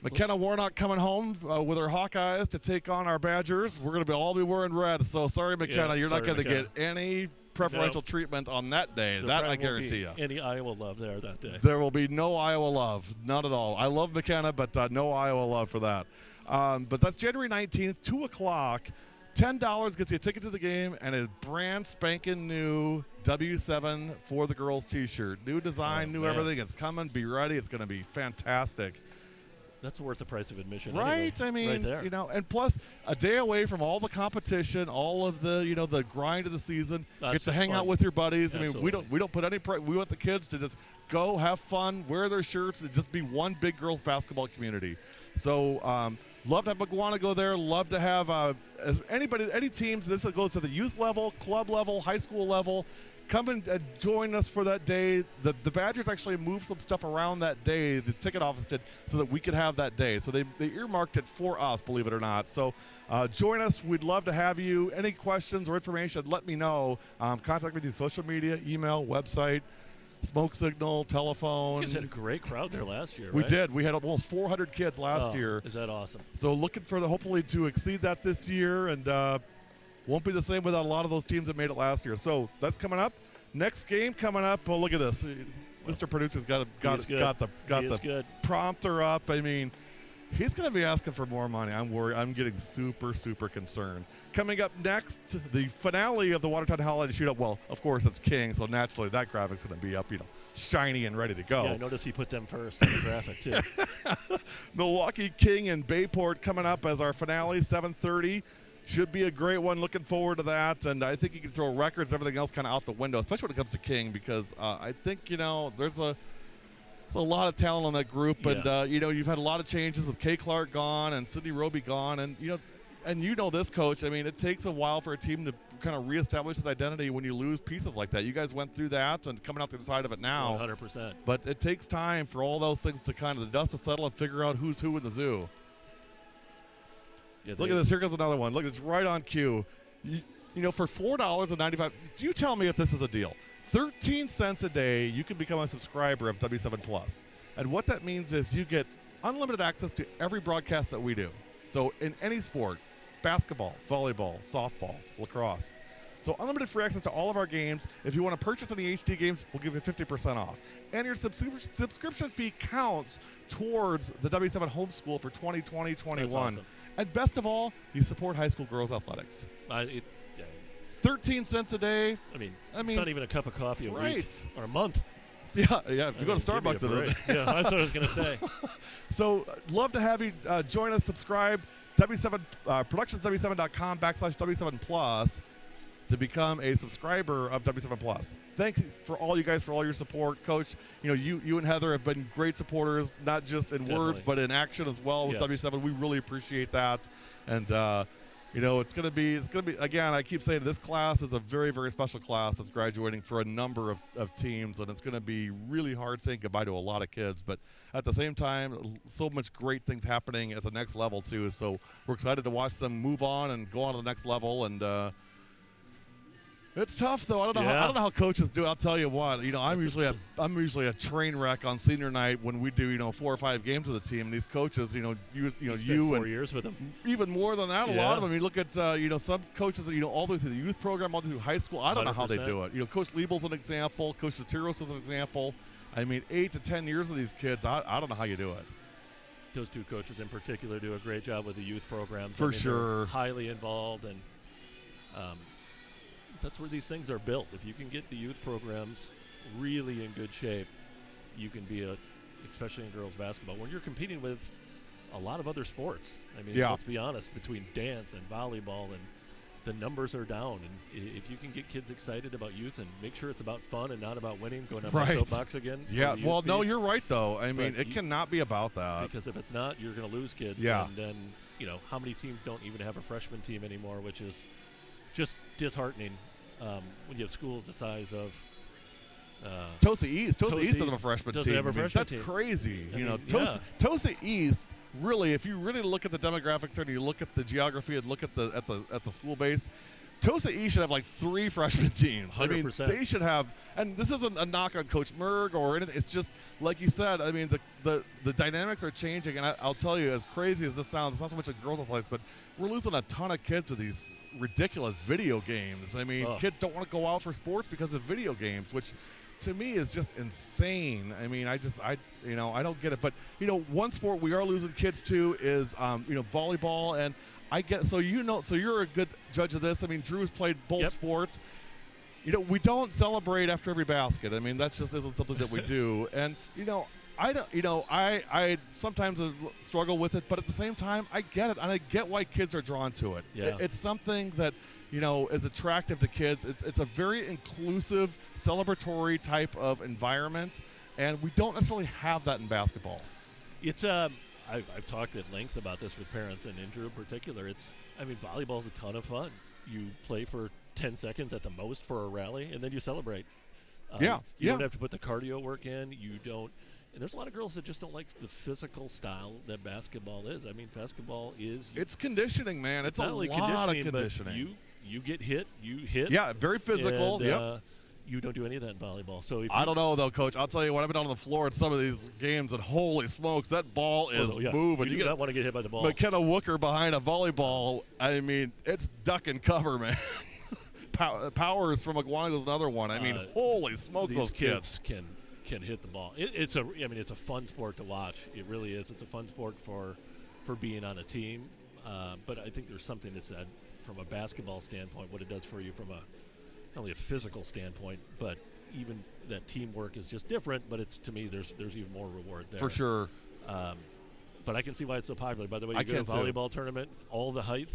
McKenna Warnock coming home with her Hawkeyes to take on our Badgers. We're going to all be wearing red, so sorry, McKenna. You're not going to get any preferential treatment on that day. That I guarantee you. Any Iowa love there that day. There will be no Iowa love. Not at all. I love McKenna, but no Iowa love for that. But that's January 19th, 2 o'clock. $10 gets you a ticket to the game and a brand spanking new W7 for the girls T-shirt. New design, new everything. It's coming. Be ready. It's going to be fantastic. That's worth the price of admission. Right? Anyway. I mean, right there. and plus a day away from all the competition, all of the, the grind of the season. That's Get to just hang fun. out with your buddies. Absolutely. I mean, we don't put any we want the kids to just go have fun, wear their shirts, and just be one big girls basketball community. So, love to have Mukwonago there. Love to have any teams. This goes to the youth level, club level, high school level. Come and join us for that day. The Badgers actually moved some stuff around that day. The ticket office did, so that we could have that day. So they earmarked it for us, believe it or not. So join us. We'd love to have you. Any questions or information, let me know. Contact me through social media, email, website, smoke signal, telephone. You guys had a great crowd there last year, We right? did. We had almost 400 kids last year. Is that awesome? So looking for hopefully to exceed that this year, and won't be the same without a lot of those teams that made it last year. So that's coming up. Next game coming up. Oh, look at this. Mr. Producer's got He is the good. prompter up. I mean, he's going to be asking for more money. I'm worried. I'm getting super, super concerned. Coming up next, the finale of the Watertown Holiday Shootout. Well, of course, it's King, so naturally that graphic's going to be up, shiny and ready to go. Yeah, I noticed he put them first on the graphic, too. Milwaukee King and Bayport coming up as our finale, 7:30. Should be a great one. Looking forward to that. And I think you can throw records, everything else kind of out the window, especially when it comes to King, because I think, there's a lot of talent on that group. Yeah. And, you've had a lot of changes with Kay Clark gone and Sydney Roby gone. And, this, Coach, I mean, it takes a while for a team to kind of reestablish its identity when you lose pieces like that. You guys went through that and coming out the other side of it now. 100%. But it takes time for all those things to kind of the dust to settle and figure out who's who in the zoo. Yeah, Look at this. Here goes another one. Look, it's right on cue. For $4.95, do you tell me if this is a deal? 13 cents a day, you can become a subscriber of W7 Plus. And what that means is you get unlimited access to every broadcast that we do. So in any sport, basketball, volleyball, softball, lacrosse. So unlimited free access to all of our games. If you want to purchase any HD games, we'll give you 50% off. And your subscription fee counts towards the W7 homeschool for 2020-21. That's awesome. And best of all, you support high school girls athletics. It's 13 cents a day. I mean, it's not even a cup of coffee a week or a month. Yeah. If you go to Starbucks, yeah, that's what I was going to say. So, love to have you join us. Subscribe. W7 productionsw7.com/W7 Plus to become a subscriber of W7 Plus. Thanks for all you guys for all your support, Coach. You and Heather have been great supporters, not just in words but in action as well with W7. We really appreciate that, and it's going to be again. I keep saying this class is a very, very special class that's graduating for a number of teams, and it's going to be really hard saying goodbye to a lot of kids. But at the same time, so much great things happening at the next level too. So we're excited to watch them move on and go on to the next level. And it's tough though. I don't know how coaches do it. I'll tell you what. I'm usually a train wreck on senior night when we do 4 or 5 games with the team. And these coaches, you and 4 years with them. Even more than that, a lot of them. You look at some coaches, all the way through the youth program, all the way through high school. I don't know how they do it. Coach Liebel's an example. Coach Satiros is an example. I mean, 8 to 10 years with these kids. I don't know how you do it. Those two coaches in particular do a great job with the youth programs. For sure. They're highly involved, and that's where these things are built. If you can get the youth programs really in good shape, you can be especially in girls basketball, when you're competing with a lot of other sports. I mean, let's be honest, between dance and volleyball, and the numbers are down. And if you can get kids excited about youth and make sure it's about fun and not about winning, going up my soapbox again. Yeah, well, no, you're right, though. I mean, it cannot be about that. Because if it's not, you're going to lose kids. Yeah. And then, how many teams don't even have a freshman team anymore, which is just disheartening. When you have schools the size of Tosa East doesn't have a freshman team. Have a freshman that's crazy. Tosa East, really, if you really look at the demographics and you look at the geography and look at the school base, Tosa East should have like 3 freshman teams. 100%. I mean, they should have, and this isn't a knock on Coach Merg or anything. It's just like you said. I mean, the dynamics are changing, and I'll tell you, as crazy as this sounds, it's not so much a girls' athletics, but we're losing a ton of kids to these ridiculous video games. I mean, kids don't want to go out for sports because of video games, which to me is just insane. I mean, I don't get it. But one sport we are losing kids to is volleyball, and I get so you're a good judge of this. I mean, Drew's played both sports. We don't celebrate after every basket. I mean, that just isn't something that we do. And I sometimes struggle with it, but at the same time, I get it, and I get why kids are drawn to it. Yeah. It's something that is attractive to kids. It's a very inclusive, celebratory type of environment, and we don't necessarily have that in basketball. It's I've talked at length about this with parents, and in Drew in particular. Volleyball's a ton of fun. You play for 10 seconds at the most for a rally, and then you celebrate. You don't have to put the cardio work in. You don't. And there's a lot of girls that just don't like the physical style that basketball is. I mean, basketball is. It's conditioning, man. It's a lot of conditioning. You get hit. You hit. Yeah, very physical. And, you don't do any of that in volleyball. So I don't know, though, Coach. I'll tell you what, I've been on the floor at some of these games, and holy smokes, that ball is moving. You do not want to get hit by the ball. McKenna Wooker behind a volleyball, I mean, it's duck and cover, man. Powers from Mukwonago is another one. I mean, holy smokes, those kids can can hit the ball. It's a fun sport to watch. It really is. It's a fun sport for being on a team. But I think there's something to said from a basketball standpoint, what it does for you from not only a physical standpoint, but even that teamwork is just different. But to me, there's even more reward there. For sure. But I can see why it's so popular. By the way, you go to a volleyball tournament, all the height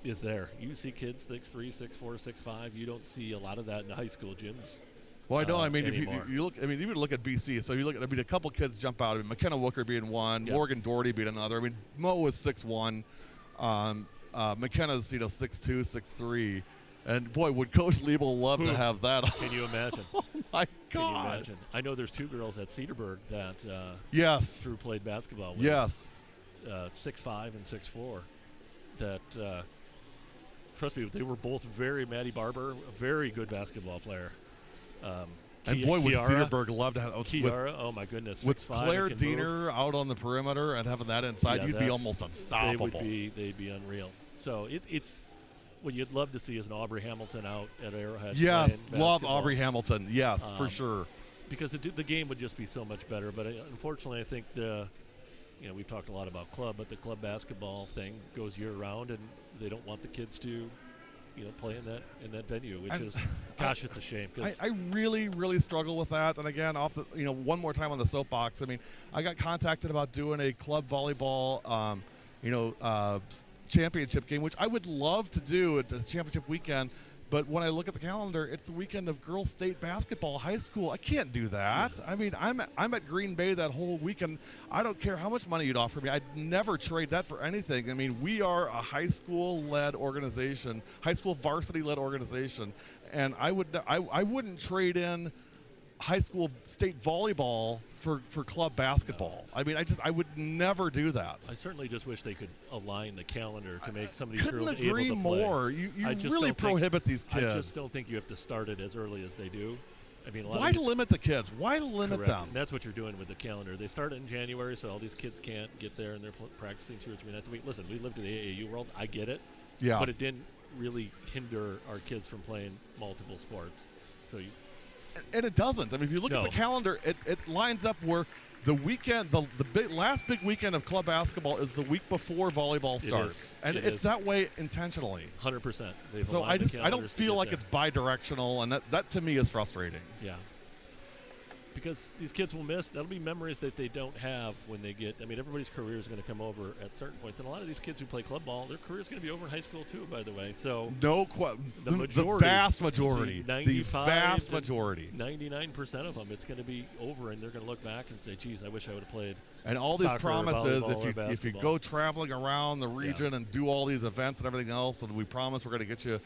is there. You see kids 6'3", 6'4", 6'5". You don't see a lot of that in the high school gyms. Well, I know. I mean, anymore. if you look, I mean, even look at BC. So you look at, a couple kids jump out. I mean, McKenna Wooker being one, Yep. Morgan Doherty being another. I mean, Mo was 6'1", McKenna's 6'2", 6'3", and boy, would Coach Liebel love to have that. Can you imagine? Oh my Can you God! imagine? I know there's two girls at Cedarburg that Yes. Drew played basketball with. Yes. 6'5" and 6'4". That trust me, they were both Maddie Barber, a very good basketball player. And boy, would Kiara, Cedarburg love to have Kiara, oh my goodness, with 6'5" Claire and can move. Diener out on the perimeter and having that inside, Yeah, you'd be almost unstoppable. They'd be unreal. So it's what you'd love to see is an Aubrey Hamilton out at Arrowhead. Yes, playing love basketball. Aubrey Hamilton. Yes, for sure. Because the game would just be so much better. But unfortunately, I think we've talked a lot about club, but the club basketball thing goes year round, and they don't want the kids to, play in that venue, which is, gosh, it's a shame. Cause I really, really struggle with that. And again, one more time on the soapbox. I mean, I got contacted about doing a club volleyball, championship game, which I would love to do at the championship weekend. But when I look at the calendar, it's the weekend of girls' state basketball, high school. I can't do that. I mean, I'm at Green Bay that whole weekend. I don't care how much money you'd offer me. I'd never trade that for anything. I mean, we are a high school-led organization, high school varsity-led organization, and I wouldn't trade in high school state volleyball for club basketball. I mean, I would never do that. I certainly just wish they could align the calendar to make some of these Couldn't girls agree able to play. more. You I just really don't think- prohibit these kids. I just don't think you have to start it as early as they do. I mean, a lot Why of these, limit the kids? Why limit correct. them? And that's what you're doing with the calendar. They start it in January, so all these kids can't get there, and they're practicing 2 or 3 nights a week. Listen, we lived in the AAU world. I get it. Yeah. But it didn't really hinder our kids from playing multiple sports. So And it doesn't. I mean, if you look at the calendar, it lines up where the weekend, the last big weekend of club basketball is the week before volleyball starts, and it's that way intentionally. 100%. So I don't feel like it's bi-directional, and that to me is frustrating. Yeah. Because these kids will miss. That'll be memories that they don't have when they get. I mean, everybody's career is going to come over at certain points, and a lot of these kids who play club ball, their career is going to be over in high school too. By the way, so the vast majority, the vast majority, 99% of them, it's going to be over, and they're going to look back and say, "Geez, I wish I would have played." And all these promises, if you go traveling around the region and do all these events and everything else, and we promise we're going to get you,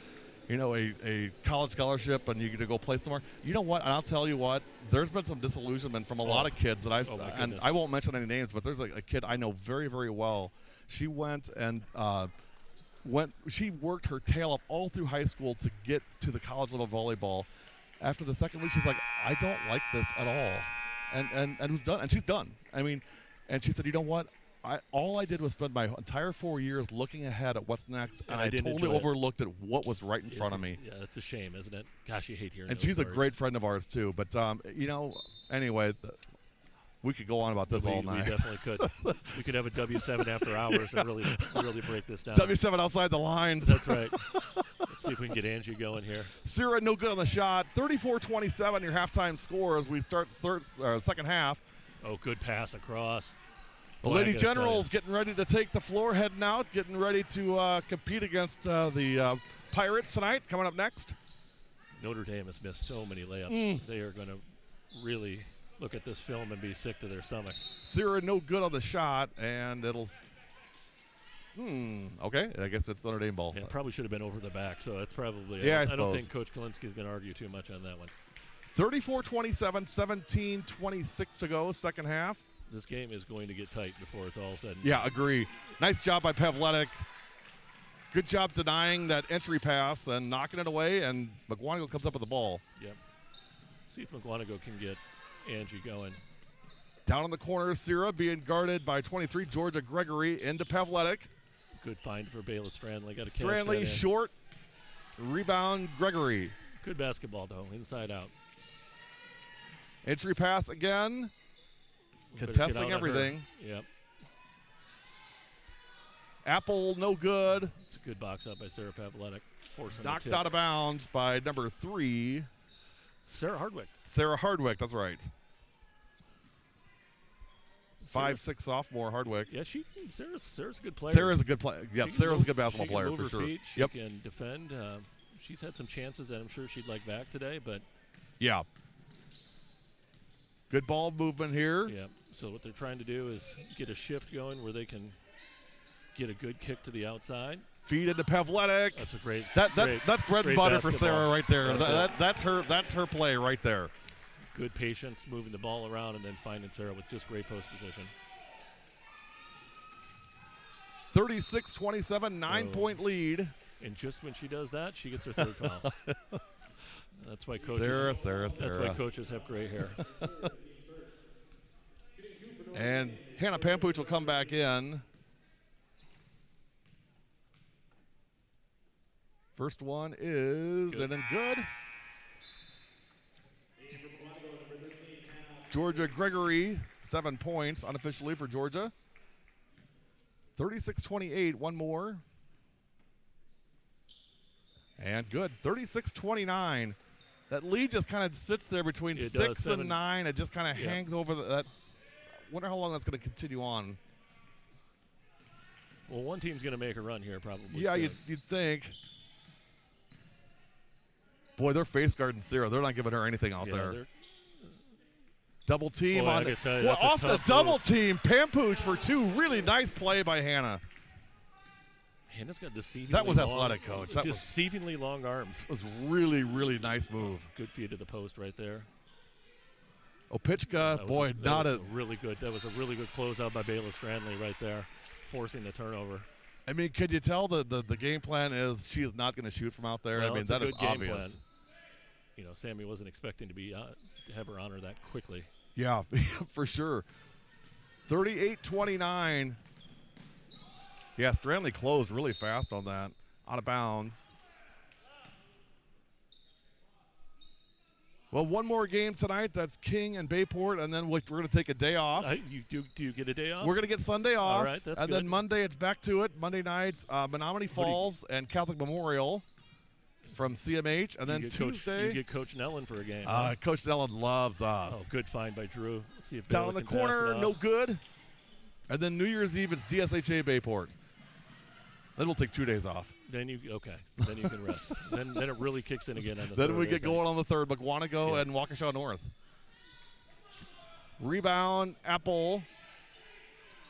a college scholarship and you get to go play somewhere. You know what? And I'll tell you what. There's been some disillusionment from a lot of kids that and I won't mention any names, but there's a kid I know very, very well. She went and she worked her tail off all through high school to get to the college level volleyball. After the second week, she's like, I don't like this at all, and was done. And she's done. I mean, and she said, you know what? All I did was spend my entire 4 years looking ahead at what's next, and I totally overlooked at what was right in front of me. Yeah, it's a shame, isn't it? Gosh, you hate hearing and those she's stories. a great friend of ours, too. But, anyway, we could go on about this all night. We definitely could. We could have a W7 after hours and really break this down. W7 outside the lines. That's right. Let's see if we can get Angie going here. Sierra, no good on the shot. 34-27, your halftime score as we start second half. Oh, good pass across. The Lady Generals getting ready to take the floor, heading out, getting ready to compete against the Pirates tonight. Coming up next. Notre Dame has missed so many layups. They are going to really look at this film and be sick to their stomach. Sierra, no good on the shot, and it'll. Okay, I guess it's Notre Dame ball. Yeah, probably should have been over the back, so it's probably. Yeah, I don't think Coach Kalinski's going to argue too much on that one. 34-27, 17-26 to go, second half. This game is going to get tight before it's all said and done. Yeah, agree. Nice job by Pavletic. Good job denying that entry pass and knocking it away, and Mukwonago comes up with the ball. Yep. See if Mukwonago can get Angie going. Down in the corner, Sierra being guarded by 23, Georgia Gregory, into Pavletic. Good find for Bayla Strandley. Got to Strandley short. Rebound, Gregory. Good basketball, though, inside out. Entry pass again. Contesting everything. Yep. Apple, no good. It's a good box up by Sarah Pavletic. Knocked out of bounds by number 3. Sarah Hardwick. Sarah Hardwick, that's right. 5'6" sophomore Hardwick. Yeah, Sarah's a good player. Sarah's a good player. Yep, Sarah's a good basketball player move for her sure. Feet. She can defend. She's had some chances that I'm sure she'd like back today, but yeah. Good ball movement here. Yeah. So what they're trying to do is get a shift going where they can get a good kick to the outside. Feed into Pavletic. That's a great. That's bread and butter for Sarah right there. That's That's her play right there. Good patience, moving the ball around, and then finding Sarah with just great post position. 36-27, 9-point lead. And just when she does that, she gets her third foul. That's why coaches. Sarah. That's why coaches have gray hair. And Hannah Pampuch will come back in. First one is and then good. Georgia Gregory, 7 points unofficially for Georgia. 36-28, one more. And good, 36-29. That lead just kind of sits there between 6 and 9. It just kind of hangs over that. Wonder how long that's going to continue on. Well, one team's going to make a run here probably. Yeah, you'd think. Boy, they're face guarding Sarah. They're not giving her anything out there. Double team on off the double team. Pampuch for 2. Really nice play by Hannah. Hannah's got deceivingly that was athletic, coach. That deceivingly long arms. It was really, really nice move. Good feed to the post right there. Opichka, boy, not a really good. That was a really good closeout by Bayla Strandley right there, forcing the turnover. I mean, could you tell the game plan is she is not going to shoot from out there? Well, I mean, that is obvious. Plan. You know, Sammy wasn't expecting to have her honor that quickly. Yeah, for sure. 38-29. Yeah, Strandley closed really fast on that. Out of bounds. Well, one more game tonight. That's King and Bayport, and then we're going to take a day off. Do you get a day off? We're going to get Sunday off. All right, that's and good. Then Monday, it's back to it. Monday nights, Menominee Falls and Catholic Memorial from CMH. And then Tuesday. You get Coach Nellen for a game. Coach Nellen loves us. Oh, good find by Drew. Let's see if down in the corner, no good. And then New Year's Eve, it's DSHA Bayport. Then we'll take 2 days off. Then you can rest. then it really kicks in again on the then third. We get going on the 3rd. Mukwonago and Waukesha North. Rebound, Apple.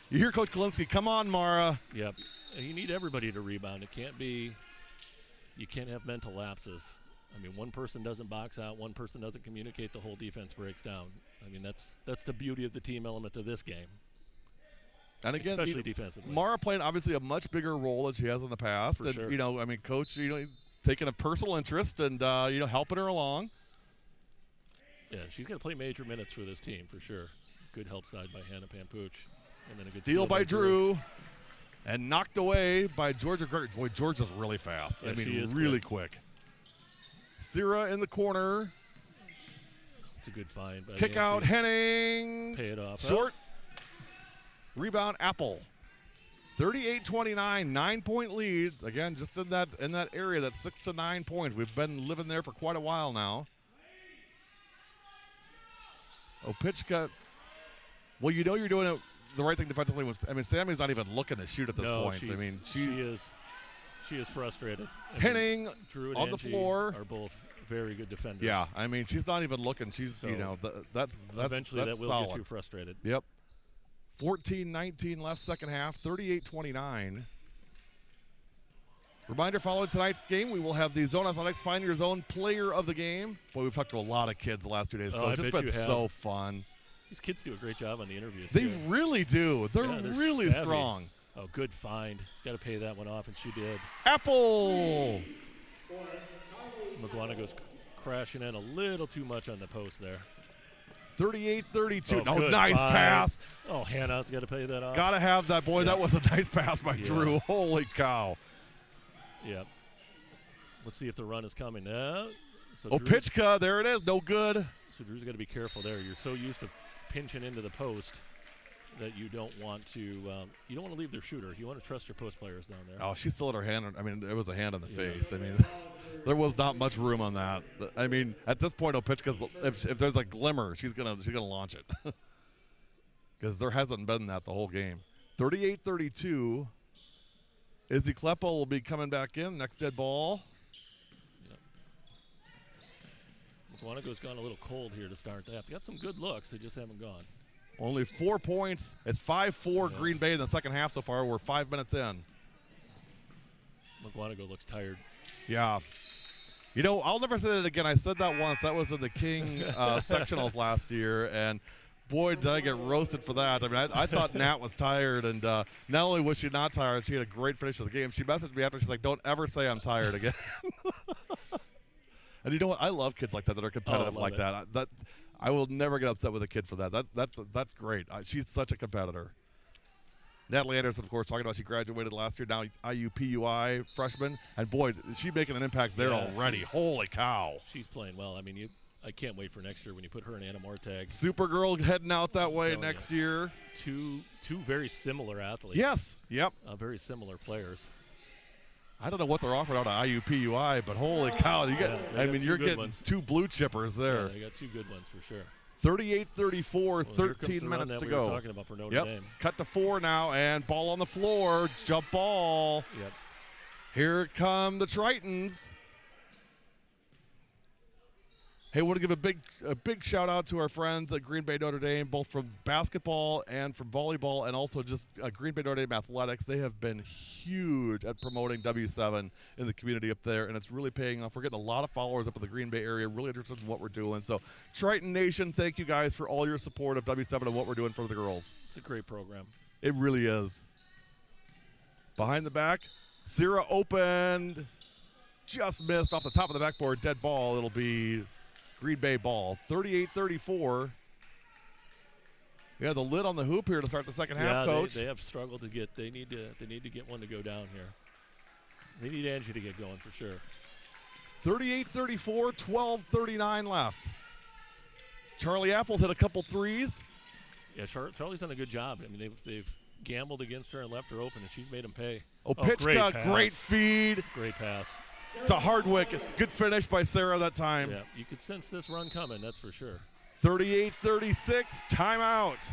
You hear Coach Kalinsky, come on, Mara. Yep. You need everybody to rebound. It can't be – you can't have mental lapses. I mean, one person doesn't box out, one person doesn't communicate, the whole defense breaks down. I mean, that's the beauty of the team element of this game. And again, especially defensively. Mara playing obviously a much bigger role than she has in the past. For and, sure. You know, I mean, Coach, taking a personal interest and, helping her along. Yeah, she's got to play major minutes for this team for sure. Good help side by Hannah Pampuch. And then a good steal by Drew. And knocked away by Georgia. Boy, Georgia's really fast. Yeah, she is really quick. Sierra in the corner. It's a good find. Kick out, Henning. Pay it off. Short. Rebound, Apple. 38-29, 9-point lead. Again, just in that area, that's 6 to 9 points. We've been living there for quite a while now. Opichka. Well, you're doing it the right thing defensively. Sammy's not even looking to shoot at this point. She is frustrated. Henning Drew and on the floor are both very good defenders. Yeah, she's not even looking. She's that's eventually that's that will solid. get you frustrated. Yep. 14-19 left second half, 38-29. Reminder, following tonight's game, we will have the Zone Athletics Find Your Zone Player of the Game. Boy, we've talked to a lot of kids the last 2 days. It's been so fun. These kids do a great job on the interviews. They really do. They're really savvy. strong. Oh, good find. Got to pay that one off, and she did. Apple! Mukwonago's crashing in a little too much on the post there. 38-32. Oh, nice pass. Oh, Hannah's got to pay that off. Got to have that, boy. Yeah. That was a nice pass by Drew. Holy cow. Yep. Let's see if the run is coming. So Opichka, there it is, no good. So Drew's got to be careful there. You're so used to pinching into the post that you don't want to leave their shooter. You want to trust your post players down there. Oh, she still had her hand. I mean, it was a hand on the face. I mean, there was not much room on that. I mean, at this point, Opichka, if there's a glimmer, she's gonna launch it because there hasn't been that the whole game. 38-32. Izzy Kleppo will be coming back in. Next dead ball. Mukwonago's gone a little cold here to start that. They got some good looks. They just haven't gone. Only 4 points. It's 5-4 Green Bay in the second half so far. We're 5 minutes in. Mukwonago looks tired. Yeah. You know, I'll never say that again. I said that once. That was in the King sectionals last year, and boy, did I get roasted for that. I mean, I thought Nat was tired, and not only was she not tired, she had a great finish of the game. She messaged me after. She's like, don't ever say I'm tired again. And you know what? I love kids like that are competitive like that. I will never get upset with a kid for that. That's great. She's such a competitor. Natalie Anderson, of course, talking about she graduated last year, now IUPUI freshman. And, boy, is she making an impact there already. Holy cow. She's playing well. I mean, I can't wait for next year when you put her and Anna Mortag. Supergirl heading out that way next year. Two very similar athletes. Yes. Yep. Very similar players. I don't know what they're offering out of IUPUI, but holy cow. You're getting 2 blue chippers there. Yeah, they got 2 good ones for sure. 38-34, 13 minutes to go. We were talking about for Notre Dame. Cut to 4 now, and ball on the floor. Jump ball. Yep. Here come the Tritons. Hey, want to give a big shout out to our friends at Green Bay Notre Dame, both from basketball and from volleyball, and also just Green Bay Notre Dame athletics. They have been huge at promoting W7 in the community up there, and it's really paying off. We're getting a lot of followers up in the Green Bay area, really interested in what we're doing. So, Triton Nation, thank you guys for all your support of W7 and what we're doing for the girls. It's a great program. It really is. Behind the back, Sierra opened, just missed off the top of the backboard, dead ball. It'll be Green Bay ball, 38-34. Yeah, the lid on the hoop here to start the second half, Coach. They have struggled to get. They need to get one to go down here. They need Angie to get going for sure. 38-34, 12:39 left. Charlie Apples hit a couple threes. Yeah, Charlie's done a good job. I mean, they've gambled against her and left her open, and she's made them pay. Opichka, great feed. Great pass. To Hardwick. Good finish by Sarah that time. Yeah, you could sense this run coming, that's for sure. 38-36, timeout.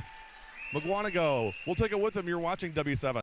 Mukwonago. We'll take it with him. You're watching W7.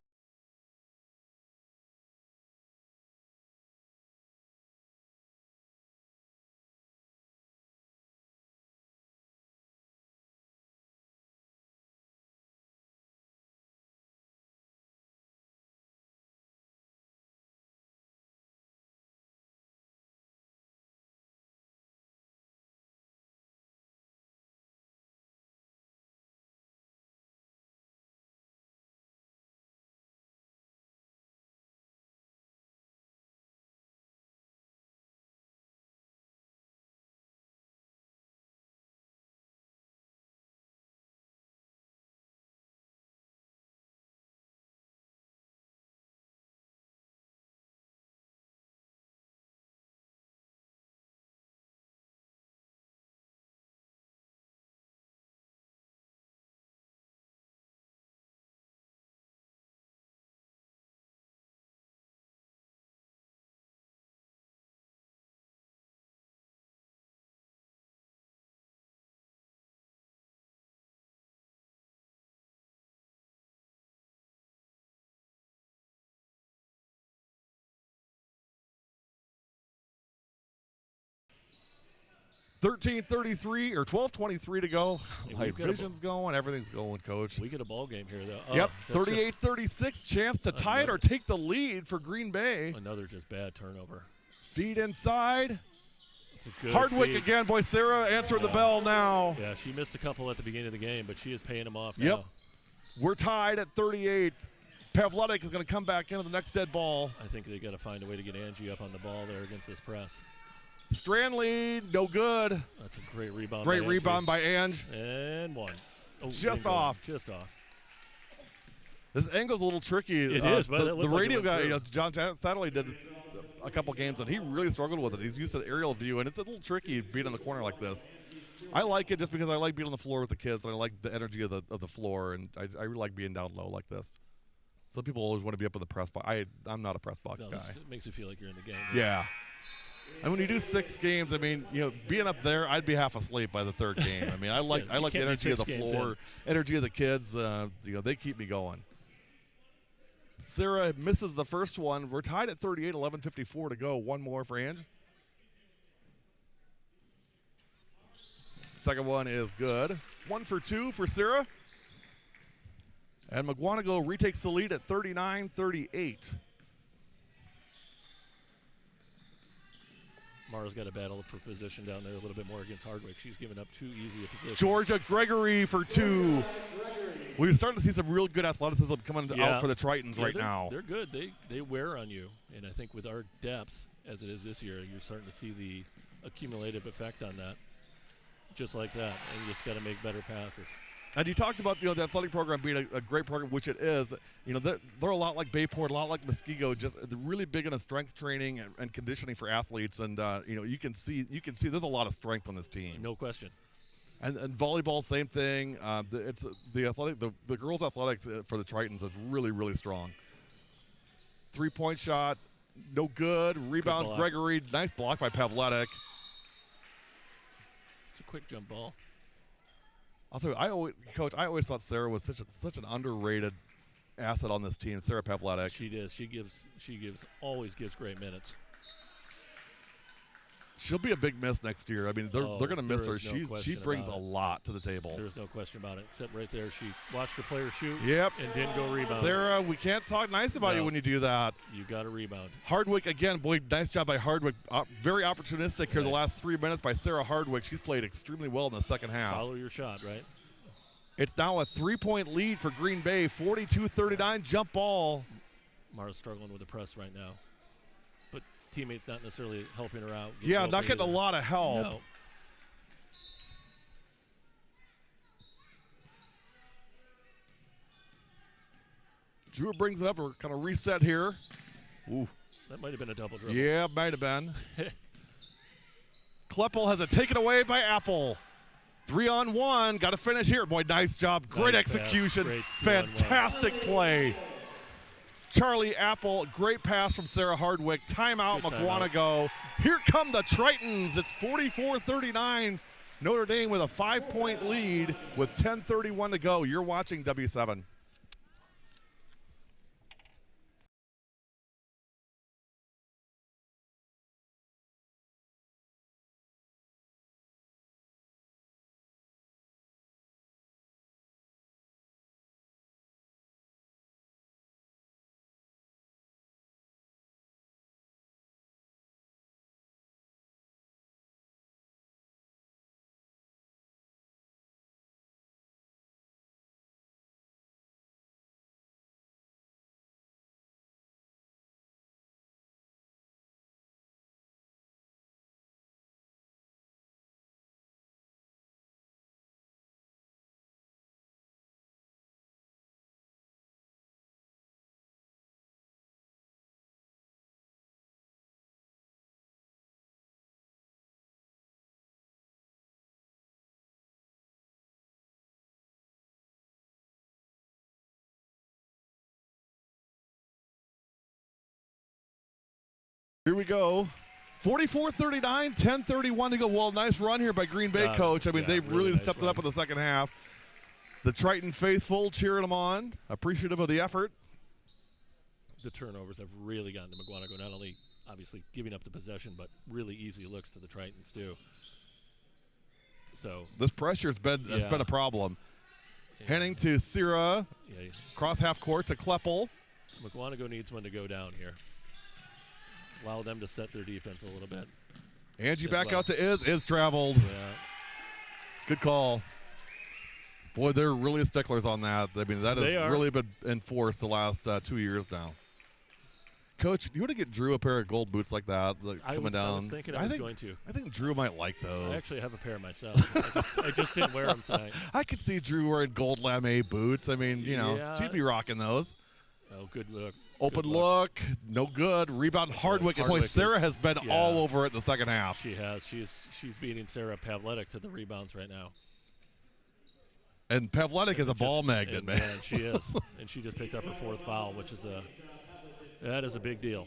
$13:33 or 12:23 to go. My vision's going. Everything's going, Coach. We get a ball game here, though. Yep. 38-36. Chance to tie it or take the lead for Green Bay. Another just bad turnover. Feed inside. It's a good Hardwick feed. again. Boy, Sarah answered the bell now. Yeah, she missed a couple at the beginning of the game, but she is paying them off Yep. now. We're tied at 38. Pavletic is going to come back into the next dead ball. I think they got to find a way to get Angie up on the ball there against this press. Stranley, no good. That's a great rebound. Great rebound by Ange. And one. Oh, just off. Just off. This angle's a little tricky. It is, but the radio guy, John Satterley, did a couple games, and he really struggled with it. He's used to the aerial view, and it's a little tricky being in the corner like this. I like it just because I like being on the floor with the kids, and I like the energy of the floor, and I really like being down low like this. Some people always want to be up in the press box. I'm not a press box guy. It makes you feel like you're in the game. Right? Yeah. And when you do 6 games, I mean, being up there, I'd be half asleep by the 3rd game. I mean, I like the energy of the floor, energy of the kids. They keep me going. Sarah misses the first one. We're tied at 38, 11:54 to go. One more for Ange. Second one is good. 1 for 2 for Sarah. And Mukwonago retakes the lead at 39-38. Mara's got to battle for position down there a little bit more against Hardwick. She's given up too easy a position. Georgia Gregory for 2. We're starting to see some real good athleticism coming out for the Tritons right now. They're good. They wear on you. And I think with our depth, as it is this year, you're starting to see the accumulative effect on that. Just like that. And you just got to make better passes. And you talked about the athletic program being a great program, which it is. They're a lot like Bayport, a lot like Muskego, just really big into strength training and conditioning for athletes. And you can see there's a lot of strength on this team. No question. And volleyball, same thing. It's the girls' athletics for the Tritons is really, really strong. 3-point shot, no good. Rebound, Gregory. Nice block by Pavletic. It's a quick jump ball. Also, Coach, I always thought Sarah was such an underrated asset on this team. Sarah Pavletic. She is. She always gives great minutes. She'll be a big miss next year. I mean, they're going to miss her. She brings a lot to the table. There's no question about it. Except right there, she watched the player shoot. Yep. And didn't go rebound. Sarah, we can't talk nice about you when you do that. You got to rebound. Hardwick again, boy, nice job by Hardwick. Very opportunistic here the last 3 minutes by Sarah Hardwick. She's played extremely well in the second half. Follow your shot, right? It's now a 3-point lead for Green Bay. 42-39 jump ball. Mara's struggling with the press right now. But teammates not necessarily helping her out. Yeah, not getting a lot of help. No. Drew brings it up. We're kind of reset here. Ooh. That might have been a double dribble. Yeah, might have been. Kleppel has it taken away by Apple. 3-on-1. Got to finish here. Boy, nice job. Great execution. Great fantastic play. Charlie Apple, great pass from Sarah Hardwick. Timeout, Mukwonago. Here come the Tritons. It's 44-39. Notre Dame with a 5-point lead with 10:31 to go. You're watching W7. Here we go. 44-39, 10:31 to go. Well, nice run here by Green Bay, Coach. I mean, they've really nice stepped it up in the second half. The Triton faithful cheering them on, appreciative of the effort. The turnovers have really gotten to Mukwonago, not only obviously giving up the possession, but really easy looks to the Tritons too. So this pressure has been a problem. Heading to Sierra, cross half court to Kleppel. Mukwonago needs one to go down here. Allow them to set their defense a little bit. Angie back out to Is traveled. Yeah. Good call. Boy, they're really sticklers on that. I mean, that has really been enforced the last 2 years now. Coach, you want to get Drew a pair of gold boots like that coming down? I was thinking I was going to. I think Drew might like those. I actually have a pair myself. I just didn't wear them tonight. I could see Drew wearing gold lame boots. I mean, she'd be rocking those. Oh, good look. Open look, no good. Rebound Hardwick. And boy, Sarah has been all over it in the second half. She has. She's beating Sarah Pavletic to the rebounds right now. And Pavletic is a ball magnet, man. Man, she is. And she just picked up her 4th foul, which is that is a big deal.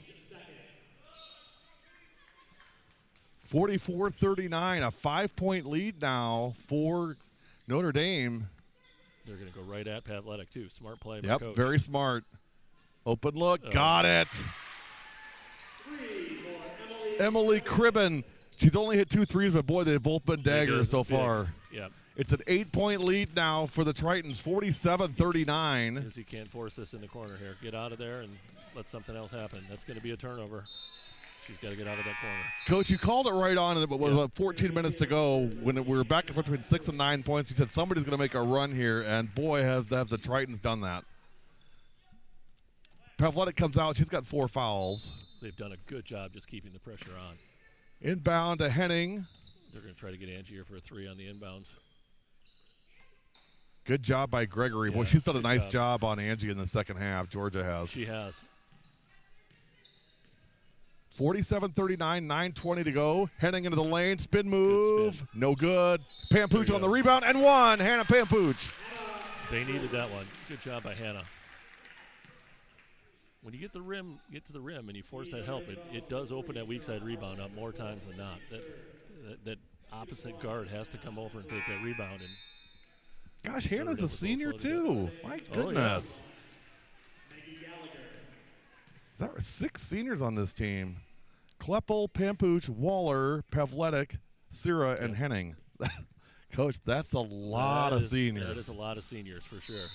44-39, a 5-point lead now for Notre Dame. They're going to go right at Pavletic, too. Smart play by Yep, Coach. very smart. Open look, got it. Emily Cribben. She's only hit 2 threes, but boy, they've both been daggers so far. Yep. It's an 8-point lead now for the Tritons, 47-39. Because you can't force this in the corner here. Get out of there and let something else happen. That's going to be a turnover. She's got to get out of that corner. Coach, you called it right on, but with about 14 minutes to go, when we were back and forth between 6 and 9 points, you said somebody's going to make a run here, and boy, have the Tritons done that. Pavletic comes out. She's got 4 fouls. They've done a good job just keeping the pressure on. Inbound to Henning. They're going to try to get Angie here for a 3 on the inbounds. Good job by Gregory. Yeah, boy, she's done a nice job on Angie in the second half. Georgia has. She has. 47-39, 9:20 to go. Henning into the lane. Spin move. Spin. No good. Pampooch on the rebound and one. Hannah Pampooch. They needed that one. Good job by Hannah. When you get to the rim and you force that help, it does open that weak side rebound up more times than not. That opposite guard has to come over and take that rebound. And gosh, Hannah's a senior too. My goodness. Is that 6 seniors on this team? Kleppel, Pampooch, Waller, Pavletic, Sira, and Henning. Coach, that's a lot of seniors. That is a lot of seniors for sure.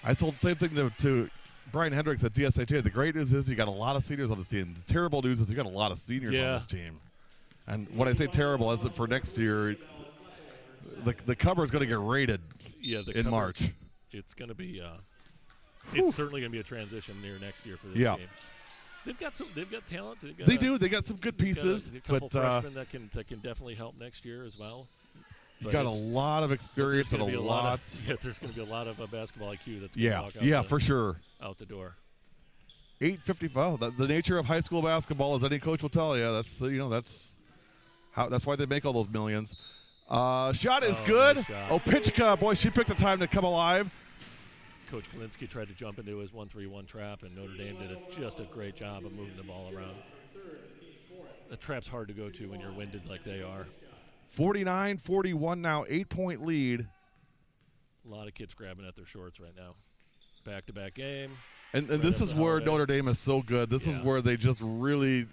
I told the same thing to Brian Hendricks at DSHA. The great news is you got a lot of seniors on this team. The terrible news is you got a lot of seniors on this team. And when I say terrible, is that for next year, the cover is going to get rated in March. It's going to be it's certainly going to be a transition near next year for this team. They've got talent. They got some good pieces. A couple freshmen that can definitely help next year as well. You got a lot of experience and a lot. There's going to be a lot of baskesketball IQ that's going to walk out for sure. Out the door. 8:55. The nature of high school basketball, as any coach will tell you, that's why they make all those millions. Shot is good. Nice shot. Opichka, boy, she picked the time to come alive. Coach Kalinsky tried to jump into his 1-3-1 trap, and Notre Dame did just a great job of moving the ball around. The trap's hard to go to when you're winded like they are. 49-41 now, 8-point lead. A lot of kids grabbing at their shorts right now. Back-to-back game. And this is where Notre Dame is so good. This is where they just really,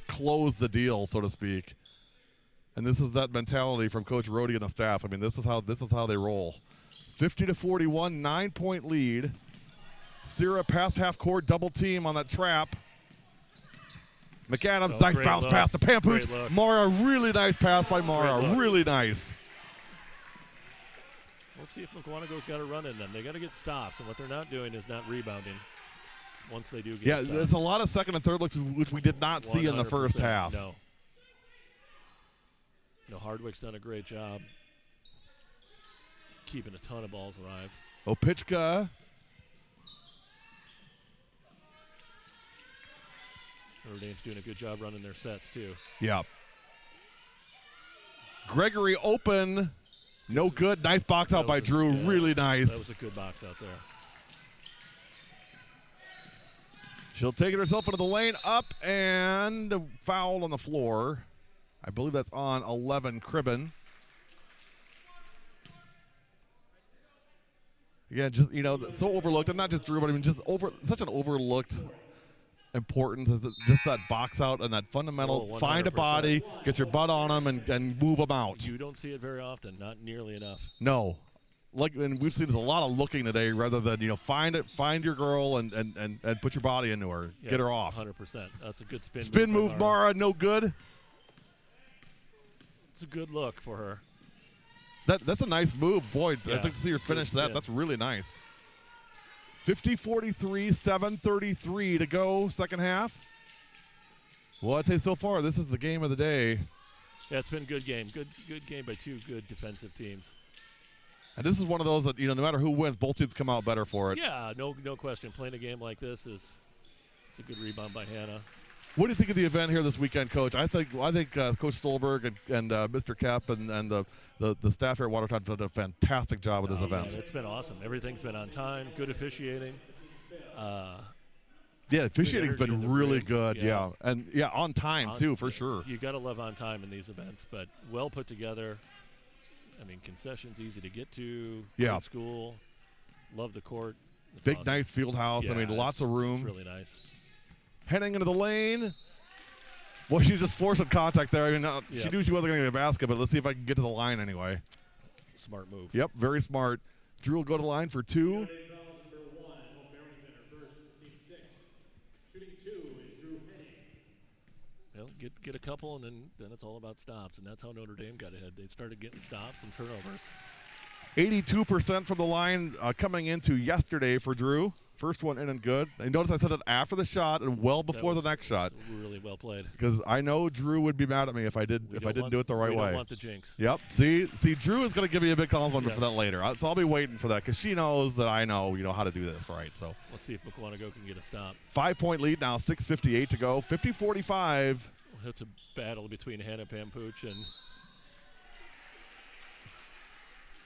close the deal, so to speak. And this is that mentality from Coach Rohde and the staff. I mean, this is how they roll. 50-41, 9-point lead. Sierra past half court, double team on that trap. McAdams, nice bounce pass to Pampooch. Mara, really nice pass by Mara. Really nice. We'll see if Mukwonago's got a run in them. They got to get stops, and what they're not doing is not rebounding once they do get stops. There's a lot of second and third looks, which we did not see in the first half. No, Hardwick's done a great job keeping a ton of balls alive. Opichka. Notre Dame's doing a good job running their sets, too. Yeah. Gregory open. No good. Nice box out by Drew. Really nice. That was a good box out there. She'll take it herself into the lane. Up and a foul on the floor. I believe that's on 11, Cribben. Again, just, so overlooked. And not just Drew, but I mean, such an overlooked importance is just that box out and that fundamental find a body, get your butt on them, and move them out. You don't see it very often, not nearly enough. No. And we've seen a lot of looking today rather than, find your girl and put your body into her, get her off. 100%. That's a good spin. Spin move, Mara, no good. It's a good look for her. That's a nice move. Boy, I think to see her finish that, that's really nice. 50-43, 7:33 to go, second half. Well, I'd say so far this is the game of the day. Yeah, it's been a good game. Good game by two good defensive teams. And this is one of those that, no matter who wins, both teams come out better for it. Yeah, no question. Playing a game like this it's a good rebound by Hannah. What do you think of the event here this weekend, Coach? I think Coach Stolberg and Mr. Kapp and the staff here at Watertown have done a fantastic job with this event. Yeah, it's been awesome. Everything's been on time, good officiating. Yeah, officiating's been really ring. good. Yeah, and on time too, for sure. You got to love on time in these events, but well put together. I mean, concessions easy to get to. Yeah. Good school. Love the court. It's Big, awesome. nice field house. Yeah, lots of room. It's really nice. Heading into the lane. Well, she's just forcing contact there. She knew she wasn't going to get a basket, but let's see if I can get to the line anyway. Smart move. Yep, very smart. Drew will go to the line for 2. Well, get a couple, and then it's all about stops, and that's how Notre Dame got ahead. They started getting stops and turnovers. 82% from the line coming into yesterday for Drew. First one in and good. And notice I said it after the shot and well before the next shot. Really well played. Because I know Drew would be mad at me if I didn't do it the right way. We don't want the jinx. Yep. See, Drew is going to give you a big compliment for that later. So I'll be waiting for that because she knows that I know how to do this right. So let's see if Mukwonago can get a stop. 5-point lead now, 6:58 to go. 50-45. Well, it's a battle between Hannah Pampooch and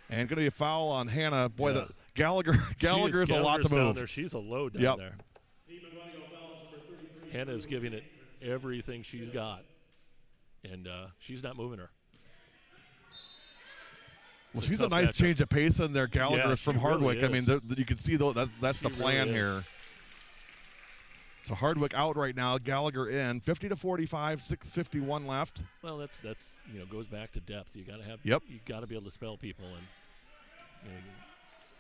going to be a foul on Hannah. Boy, the Gallagher's a lot to move. Down there. She's a load down there. Hannah is giving it everything she's got, and she's not moving her. Well, she's a nice change of pace in there. Gallagher from Hardwick. Really you can see that's the plan here. So Hardwick out right now. Gallagher in. 50-45. 6:51 left. Well, that's goes back to depth. You got to have. Yep. You got to be able to spell people, and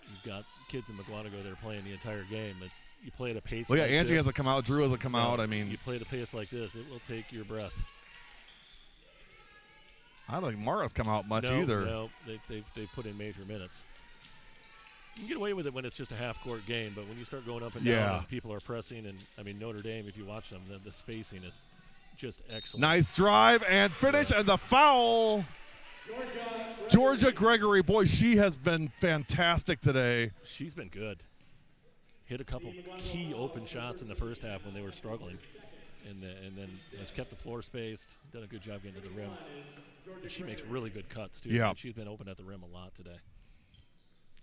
you've got kids in Mukwonago that are playing the entire game. But you play at a pace. Well, yeah, like Angie this, hasn't come out. Drew hasn't come out. You play at a pace like this, it will take your breath. I don't think Mara's come out much either. No, they've put in major minutes. You can get away with it when it's just a half-court game, but when you start going up and down and people are pressing, and Notre Dame, if you watch them, the spacing is just excellent. Nice drive and finish, and the foul. Georgia Gregory, boy, she has been fantastic today. She's been good. Hit a couple key open shots in the first half when they were struggling, and then has kept the floor spaced, done a good job getting to the rim. And she makes really good cuts, too. Yeah. She's been open at the rim a lot today.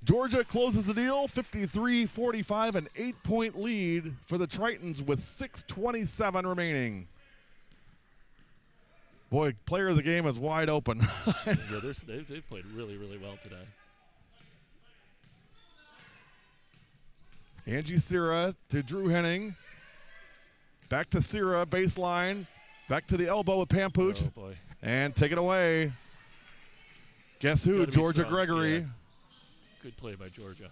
Georgia closes the deal, 53-45, an 8-point lead for the Tritons with 6:27 remaining. Boy, player of the game is wide open. Yeah, they've played really, really well today. Angie Sierra to Drew Henning. Back to Sierra, baseline. Back to the elbow with Pampooch. Oh, boy. And take it away. Guess who? Georgia Gregory. Yeah. Good play by Georgia.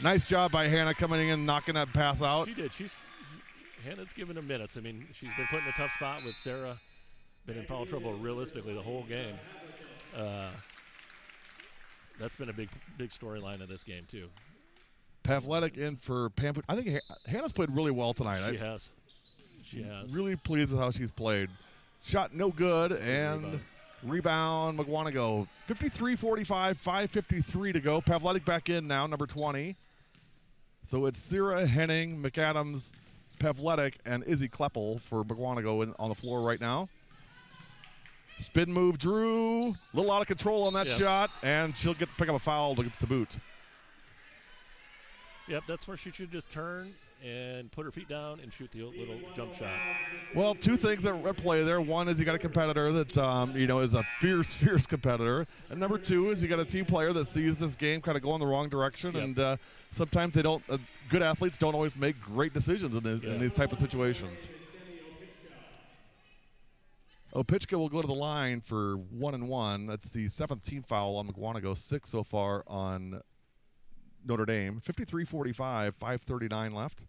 Nice job by Hannah coming in and knocking that pass out. She did. Hannah's given her minutes. I mean, she's been put in a tough spot with Sarah. Been in foul trouble realistically the whole game. That's been a big storyline of this game, too. Pavletic in for Pampooch. I think Hannah's played really well tonight. She has. Really pleased with how she's played. Shot no good, and rebound Mukwonago. 53-45, 5:53 to go. Pavletic back in now, number 20. So it's Sierra, Henning, McAdams, Pavletic, and Izzy Kleppel for Mukwonago on the floor right now. Spin move, Drew. A little out of control on that shot, and she'll pick up a foul to boot. Yep, that's where she should just turn and put her feet down and shoot the little jump shot. Well, two things that at play there. One is you got a competitor that is a fierce competitor, and number two is you got a team player that sees this game kind of go in the wrong direction, and sometimes they don't. Good athletes don't always make great decisions in these type of situations. Opichka will go to the line for 1-1. That's the 7th team foul on Mukwonago, 6 so far on Notre Dame. 53-45, 5:39 left.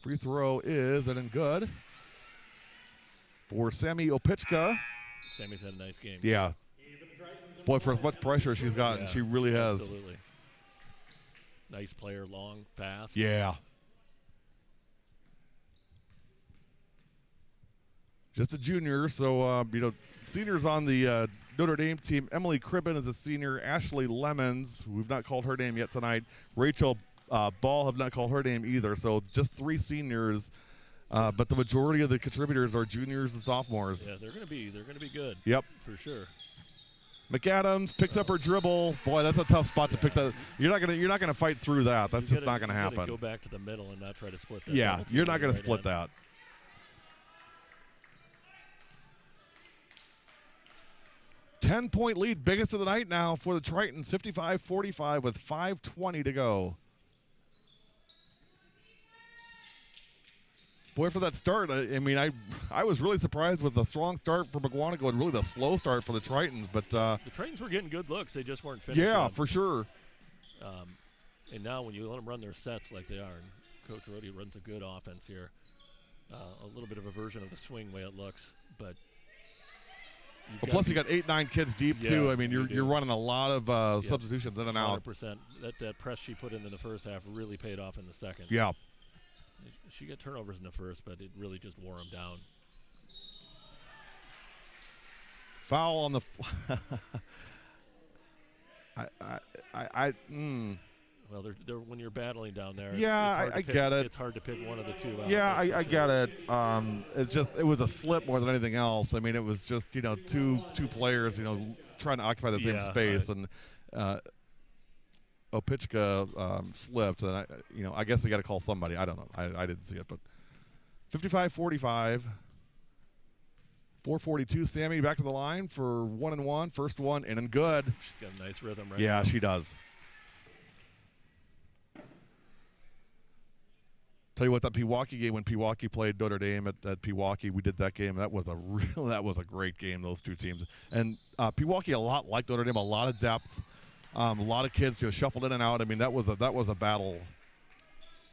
Free throw is in and good for Sammy Opichka. Sammy's had a nice game. Yeah. Boy, for as much pressure she's gotten, she really has. Absolutely. Nice player, long, fast. Yeah. Just a junior, so, seniors on the Notre Dame team. Emily Cribben is a senior. Ashley Lemons, we've not called her name yet tonight. Rachel Ball have not called her name either, so just 3 seniors. But the majority of the contributors are juniors and sophomores. Yeah, they're gonna be good. Yep, for sure. McAdams picks up her dribble. Boy, that's a tough spot to pick. You're not gonna fight through that. That's just not gonna happen. Go back to the middle and not try to split that. Yeah, you're not gonna split that. 10-point lead, biggest of the night now for the Tritons, 55-45 with 5:20 to go. Boy, for that start, I was really surprised with the strong start for Mukwonago and really the slow start for the Tritons. But the Tritons were getting good looks; they just weren't finishing. Yeah, for sure. And now, when you let them run their sets like they are, and Coach Rody runs a good offense here, a little bit of a version of the swing way it looks, but. Plus, you got 8-9 kids deep too. I mean, you're running a lot of substitutions in and out. 100%. That press she put in the first half really paid off in the second. Yeah. She got turnovers in the first, but it really just wore them down. Foul on the. Well, they're when you're battling down there. I get it. It's hard to pick one of the two out. Yeah, I get it. It was a slip more than anything else. I mean, it was just two players trying to occupy the same space, and Opichka slipped, and I guess they got to call somebody. I don't know. I didn't see it, but 55-45. 4:42. Sammy back to the line for 1-1. First one in and good. She's got a nice rhythm right now. Yeah, she does. Tell you what, that Pewaukee game, when Pewaukee played Notre Dame at Pewaukee, we did that game. That was a great game, those two teams. And Pewaukee, a lot like Notre Dame, a lot of depth, a lot of kids just shuffled in and out. I mean, that was a battle.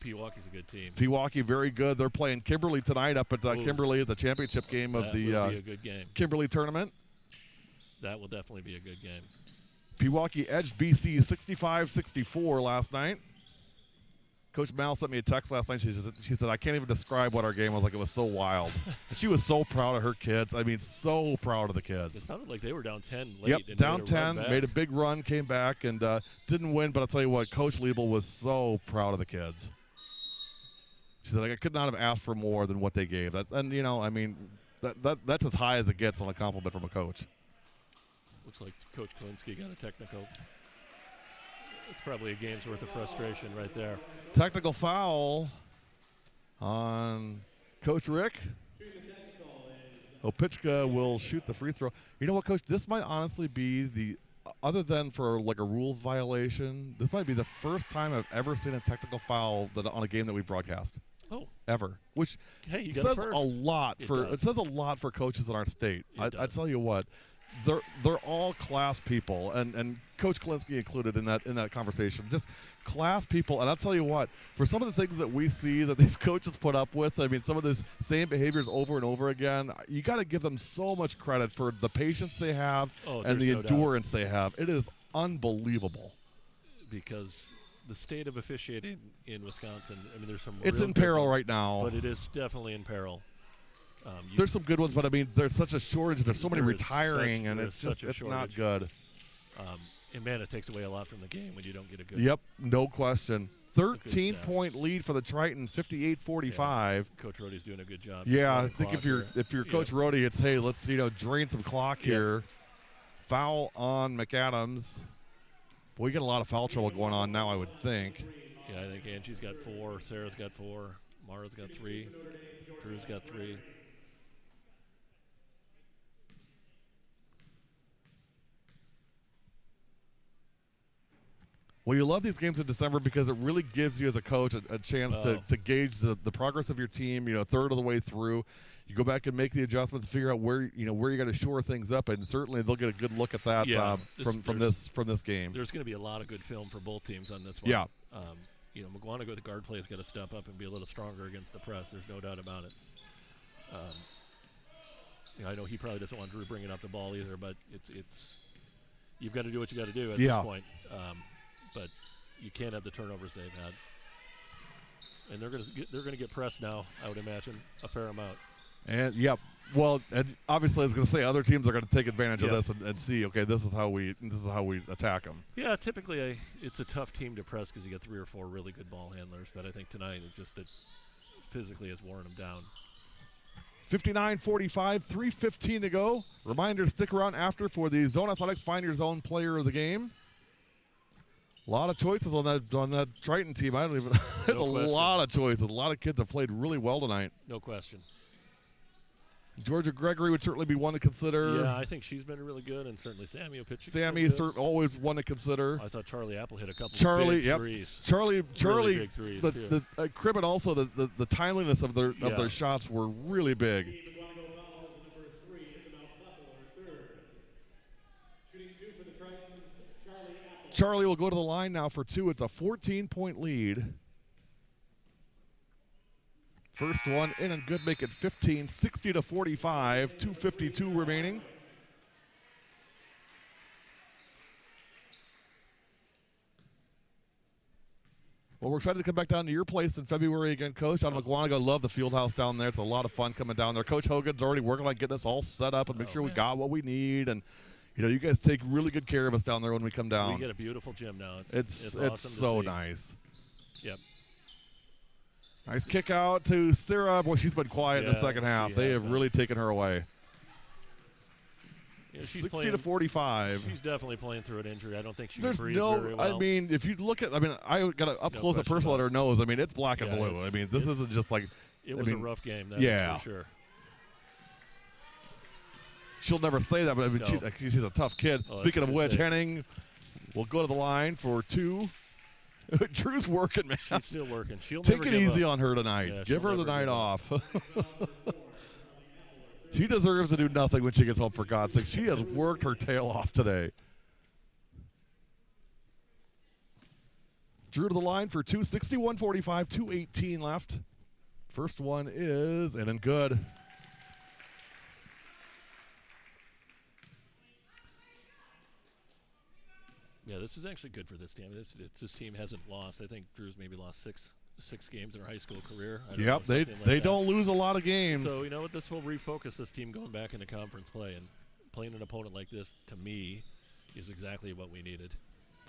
Pewaukee's a good team. Pewaukee, very good. They're playing Kimberly tonight up at Kimberly at the championship game of the be a good game. Kimberly tournament. That will definitely be a good game. Pewaukee edged BC 65-64 last night. Coach Mal sent me a text last night. She said, I can't even describe what our game was like. It was so wild. And she was so proud of her kids. I mean, so proud of the kids. It sounded like they were down 10 late. Yep, and down 10, made a big run, came back, and didn't win. But I'll tell you what, Coach Liebel was so proud of the kids. She said, I could not have asked for more than what they gave. That's as high as it gets on a compliment from a coach. Looks like Coach Klinsky got a technical. It's probably a game's worth of frustration right there. Technical foul on Coach Rick. Opichka will shoot the free throw. You know what, Coach? This might honestly be other than for like a rules violation, this might be the first time I've ever seen a technical foul on a game that we broadcast. Oh, ever, which you says a lot it says a lot for coaches in our state. I tell you what. They're all class people, and Coach Klinsky included in that conversation. Just class people, and I'll tell you what, for some of the things that we see that these coaches put up with, I mean, some of these same behaviors over and over again, you got to give them so much credit for the patience they have and the endurance they have. It is unbelievable. Because the state of officiating in Wisconsin, I mean, there's some. It's in peril right now, but it is definitely in peril. There's some good ones, but I mean, there's such a shortage. There's so many retiring, and it's not good. And man, it takes away a lot from the game when you don't get a good. Yep, no question. 13-point lead for the Tritons, 58-45. Yeah, Coach Rody's doing a good job. Yeah, I think if you're Coach Rody, it's hey, let's drain some clock here. Foul on McAdams. Boy, we got a lot of foul trouble going on now, I would think. Yeah, I think Angie's got 4, Sarah's got 4, Mara's got 3, Drew's got 3. Well, you love these games in December because it really gives you as a coach a chance to gauge the progress of your team, third of the way through. You go back and make the adjustments, figure out where you got to shore things up, and certainly they'll get a good look at that from this game. There's going to be a lot of good film for both teams on this one. Yeah. Mukwonago, the guard play, has got to step up and be a little stronger against the press. There's no doubt about it. I know he probably doesn't want Drew bringing up the ball either, but it's you've got to do what you got to do at this point. But you can't have the turnovers they've had, and they're going to get pressed now. I would imagine a fair amount. And yep. Well, and obviously, I was going to say other teams are going to take advantage of this and see. Okay, this is how we attack them. Yeah, typically it's a tough team to press because you get 3 or 4 really good ball handlers. But I think tonight it's just that physically has worn them down. 59-45, 3:15 to go. Reminder: stick around after for the Zone Athletics Find Your Zone Player of the Game. A lot of choices on that Triton team. I don't even. No a lot of choices. A lot of kids have played really well tonight. No question. Georgia Gregory would certainly be one to consider. Yeah, I think she's been really good, and certainly Sammy pitching. Sammy's always one to consider. I thought Charlie Apple hit a couple of big yep. threes. Charlie, really big threes the Cribb and also the timeliness of their shots were really big. Charlie will go to the line now for 2. It's a 14-point lead. First one in and good, make it 15, 60-45, 2:52 remaining. Well, we're excited to come back down to your place in February again, Coach. Out of Mukwonago, love the field house down there. It's a lot of fun coming down there. Coach Hogan's already working on getting us all set up and make sure we got what we need. And, you guys take really good care of us down there when we come down. We get a beautiful gym now. It's awesome so to see. nice. Yep. Nice kick out to Sarah. Boy, she's been quiet in the second half. They have really taken her away. Yeah, she's 60-45. She's definitely playing through an injury. I don't think she can breathe very well. I mean, if you look at, I got an up-close and personal at her nose. I mean, it's black and blue. I mean, this isn't just like. It was a rough game, that's for sure. She'll never say that, but I mean, she's a tough kid. Speaking of which, Henning will go to the line for 2. Drew's working, man. She's still working. She'll take never it easy up. on her tonight. Yeah, give her the night off. She deserves to do nothing when she gets home, for God's sake. She has worked her tail off today. Drew to the line for 2, 61-45, 2:18 left. First one is in and good. Yeah, this is actually good for this team. This team hasn't lost. I think Drew's maybe lost six games in her high school career. Yep, they don't lose a lot of games. So, you know what? This will refocus this team going back into conference play. And playing an opponent like this, to me, is exactly what we needed.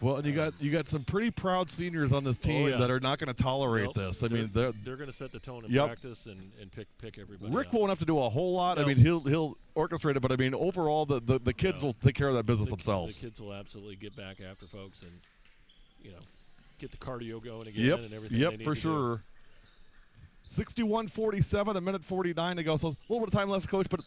Well, and you got some pretty proud seniors on this team that are not going to tolerate this. I mean, they're going to set the tone in practice and pick everybody. Rick up. won't have to do a whole lot. I mean, he'll orchestrate it, but I mean, overall, the kids will take care of that business themselves. The kids will absolutely get back after folks and get the cardio going again and everything. Yep, for sure. 61-47, a minute 49 to go. So a little bit of time left, Coach. But,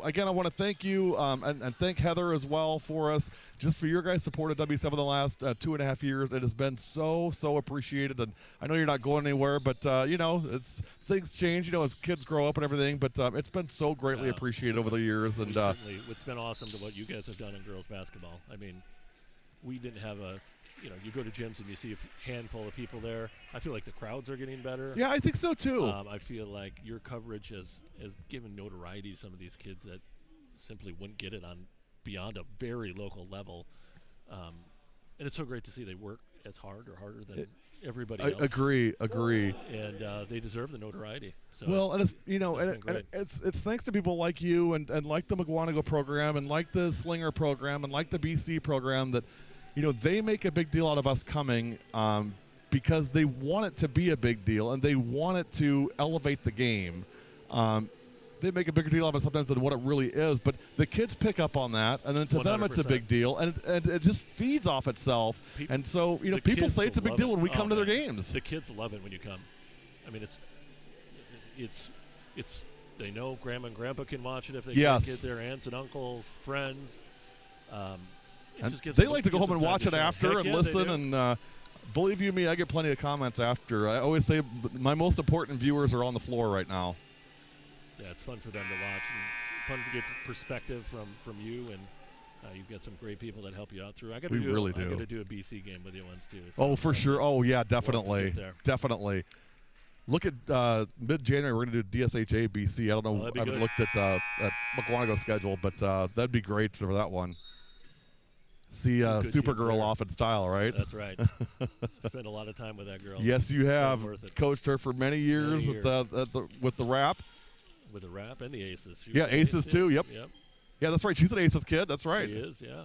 again, I want to thank you and thank Heather as well for us, just for your guys' support at W7 the last 2.5 years. It has been so appreciated. And I know you're not going anywhere, but, it's things change, as kids grow up and everything. But it's been so greatly appreciated over the years. And certainly, it's been awesome to what you guys have done in girls basketball. I mean, we didn't have you go to gyms and you see a handful of people there. I feel like the crowds are getting better. Yeah, I think so too. I feel like your coverage has given notoriety to some of these kids that simply wouldn't get it on beyond a very local level. And it's so great to see they work as hard or harder than everybody else. Agree. And they deserve the notoriety. So well, and it's thanks to people like you and like the Mukwonago program and like the Slinger program and like the BC program that they make a big deal out of us coming because they want it to be a big deal and they want it to elevate the game. They make a bigger deal out of it sometimes than what it really is, but the kids pick up on that, and then to 100%. Them it's a big deal, and it just feeds off itself. And so, people say it's a big deal when we come to their games. The kids love it when you come. I mean, it's they know Grandma and Grandpa can watch it if they can get their aunts and uncles, friends. They like to go home and watch it after and listen. And believe you me, I get plenty of comments after. I always say my most important viewers are on the floor right now. Yeah, it's fun for them to watch and fun to get perspective from you. And you've got some great people that help you out through. I got to do a BC game with you once too. So for sure. Oh yeah, definitely, definitely. Look at mid-January. We're going to do DSHA BC. I don't know. I haven't looked at Mukwonago's schedule, but that'd be great for that one. See Supergirl off in style, right? That's right. Spent a lot of time with that girl. Yes, you have. Coached her for many years. With the rap. with the rap and the aces. She Yeah, was an aces ace too. Yep. Yep. Yeah, that's right. She's an aces kid. That's right. She is, yeah.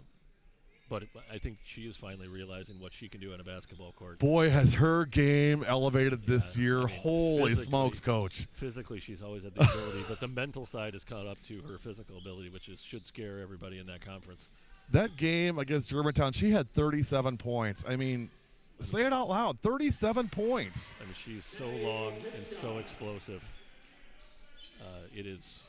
But I think she is finally realizing what she can do on a basketball court. Boy, has her game elevated this year. I mean, Holy smokes, Coach. Physically, she's always had the ability, but the mental side has caught up to her physical ability, which should scare everybody in that conference. That game against Germantown, she had 37 points. I mean, say it out loud, 37 points. I mean, she's so long and so explosive. It is.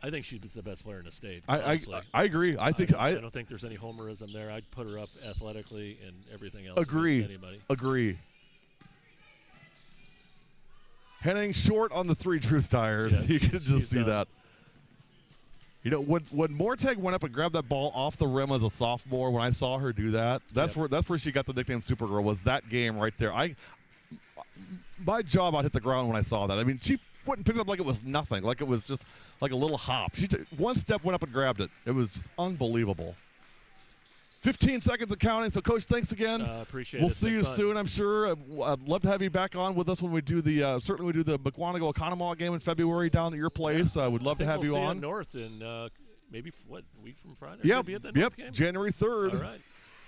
I think she's the best player in the state. I agree. I don't think there's any homerism there. I'd put her up athletically and everything else. Agree. Anybody. Agree. Henning short on the 3, Drew Steyer. Yeah, You can just see done. that. You know, when Mortag went up and grabbed that ball off the rim as a sophomore, when I saw her do that, that's where she got the nickname Supergirl, was that game right there. My jaw about hit the ground when I saw that. I mean, she went and picked it up like it was nothing, like it was just like a little hop. She took one step, went up and grabbed it. It was just unbelievable. 15 seconds of counting. So, Coach, thanks again. Appreciate it. We'll see you soon, I'm sure. I'd love to have you back on with us when we do the certainly we do the Mukwonago Economo game in February down at your place. I would love to have you we'll see on. North in maybe a week from Friday. Yep. Be at the North game? January 3rd. All right.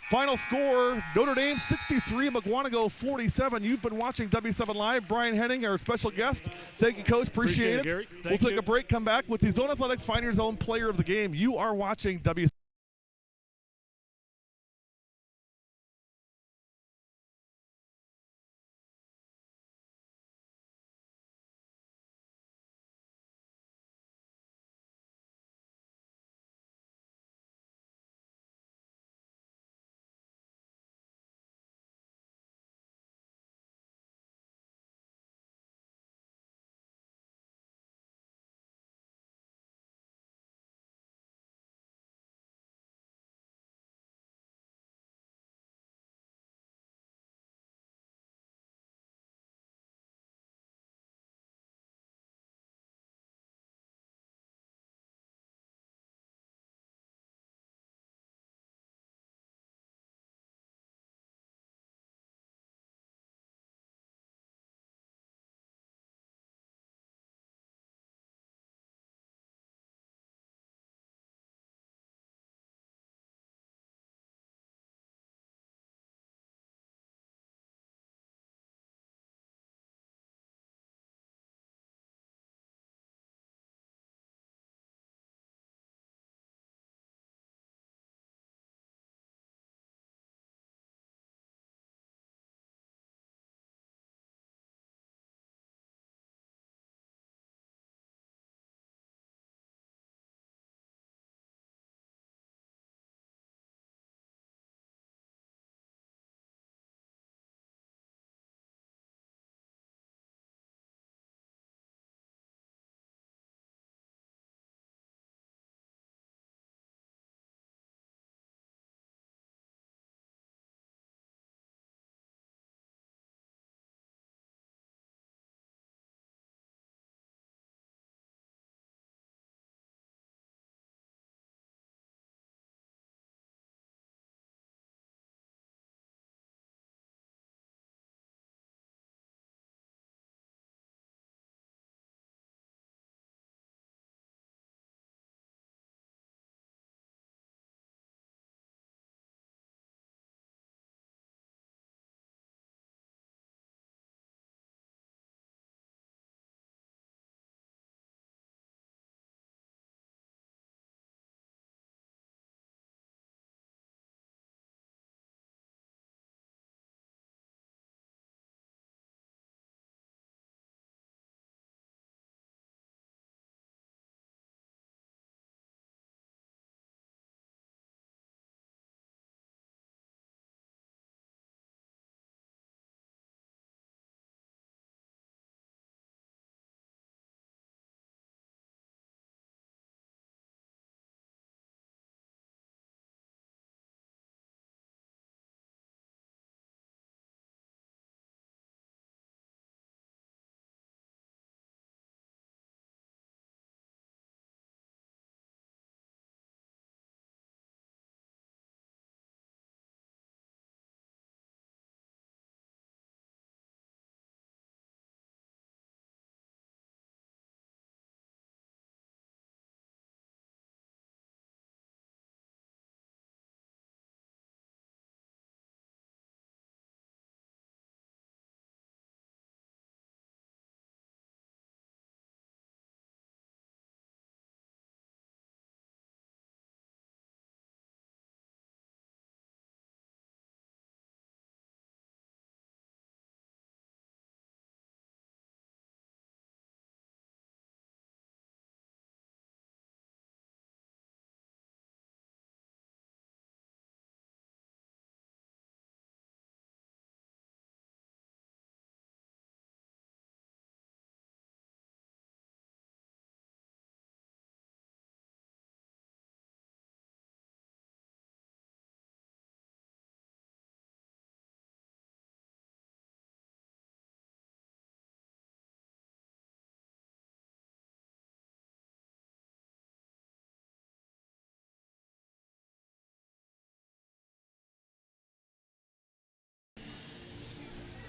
Final score: Notre Dame 63, Mukwonago 47. You've been watching W7 Live. Brian Henning, our special guest. Thank you, Coach. Appreciate it. Gary. We'll take a break. Come back with the Zone Athletics Find Your Zone Player of the Game. You are watching W7.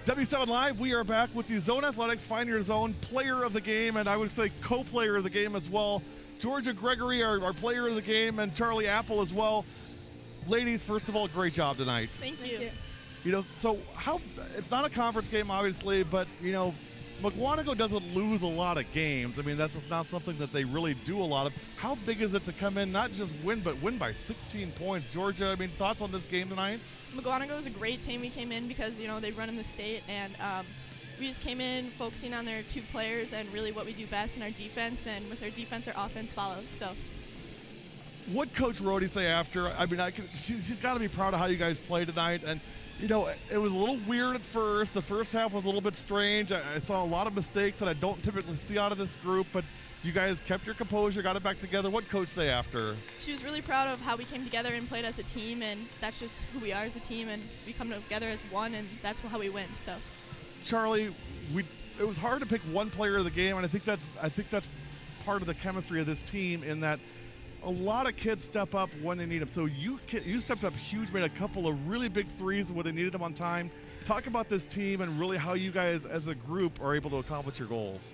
W7 Live, we are back with the Zone Athletics Find Your Zone Player of the Game, and I would say co-player of the game as well. Georgia Gregory, our player of the game, and Charlie Apple as well. Ladies, first of all, great job tonight. Thank you. You know, so it's not a conference game, obviously, but, you know, Mukwonago doesn't lose a lot of games. I mean, that's just not something that they really do a lot of. How big is it to come in, not just win, but win by 16 points? Georgia, I mean, thoughts on this game tonight? Mukwonago is a great team. We came in because, you know, they run in the state, and we just came in focusing on their 2 players and really what we do best in our defense, and with our defense, our offense follows. So, what Coach Rhodey say after? I mean, she's got to be proud of how you guys played tonight, and you know, it was a little weird at first. The first half was a little bit strange. I saw a lot of mistakes that I don't typically see out of this group, but you guys kept your composure, got it back together. What Coach say after? She was really proud of how we came together and played as a team, and that's just who we are as a team, and we come together as one, and that's how we win. So, Charlie, it was hard to pick one player of the game, and I think that's part of the chemistry of this team in that a lot of kids step up when they need them. So you stepped up huge, made a couple of really big threes when they needed them on time. Talk about this team and really how you guys as a group are able to accomplish your goals.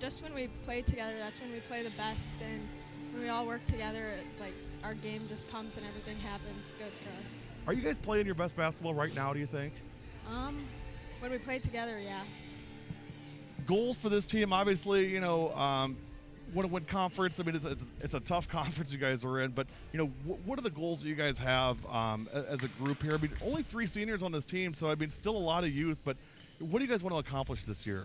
Just when we play together, that's when we play the best. And when we all work together, like our game just comes and everything happens good for us. Are you guys playing your best basketball right now, do you think? When we play together, yeah. Goals for this team, obviously, you know, want to win conference. I mean, it's a tough conference you guys are in, but you know, what are the goals that you guys have as a group here? I mean, only 3 seniors on this team, so I mean, still a lot of youth. But what do you guys want to accomplish this year?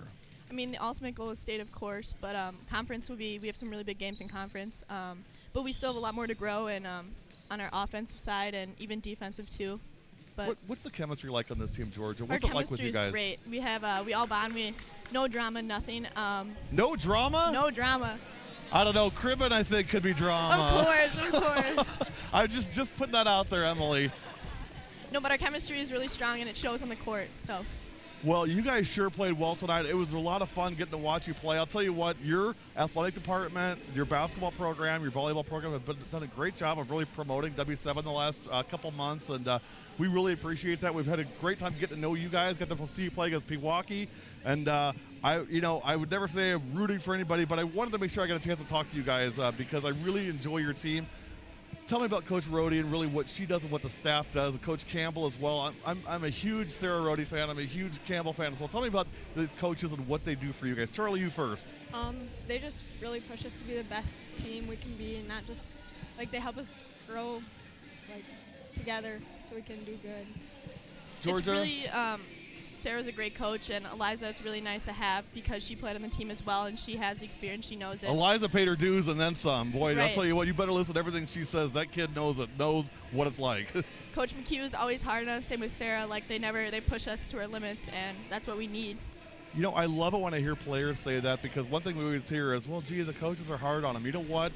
I mean, the ultimate goal is state, of course, but conference will be. We have some really big games in conference, but we still have a lot more to grow and on our offensive side and even defensive too. But what's the chemistry like on this team, Georgia? our What's it like with chemistry you guys? is great. We have we all bond. No drama, nothing. No drama? No drama. I don't know. Cribbin, I think, could be drama. Of course. I'm just putting that out there, Emily. No, but our chemistry is really strong, and it shows on the court. So. Well, you guys sure played well tonight. It was a lot of fun getting to watch you play. I'll tell you what, your athletic department, your basketball program, your volleyball program have done a great job of really promoting W7 the last couple months, and we really appreciate that. We've had a great time getting to know you guys, got to see you play against Pewaukee, and I would never say I'm rooting for anybody, but I wanted to make sure I got a chance to talk to you guys because I really enjoy your team. Tell me about Coach Rhodey and really what she does and what the staff does, and Coach Campbell as well. I'm a huge Sarah Rhodey fan. I'm a huge Campbell fan as well. Tell me about these coaches and what they do for you guys. Charlie, you first. They just really push us to be the best team we can be, and not just like they help us grow like together so we can do good. Georgia? It's really Sarah's a great coach, and Eliza, it's really nice to have because she played on the team as well, and she has the experience. She knows it. Eliza paid her dues and then some. Boy, Right. I'll tell you what, you better listen to everything she says. That kid knows what it's like. Coach McHugh is always hard on us. Same with Sarah. Like they push us to our limits, and that's what we need. You know, I love it when I hear players say that because one thing we always hear is, well, gee, the coaches are hard on them. You know what?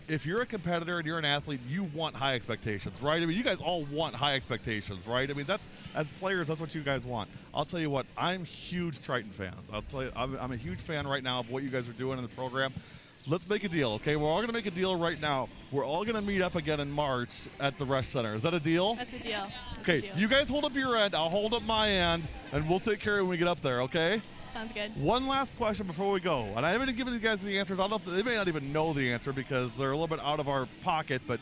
If you're a competitor and you're an athlete, you want high expectations, right? I mean, you guys all want high expectations, right? I mean, as players, that's what you guys want. I'll tell you what, I'm huge Triton fans. I'll tell you, I'm a huge fan right now of what you guys are doing in the program. Let's make a deal, okay? We're all going to make a deal right now. We're all going to meet up again in March at the Resch Center. Is that a deal? That's a deal. Okay, you guys hold up your end. I'll hold up my end, and we'll take care of it when we get up there, okay? Sounds good. One last question before we go, and I haven't given you guys the answers. I don't know if they may not even know the answer because they're a little bit out of our pocket, but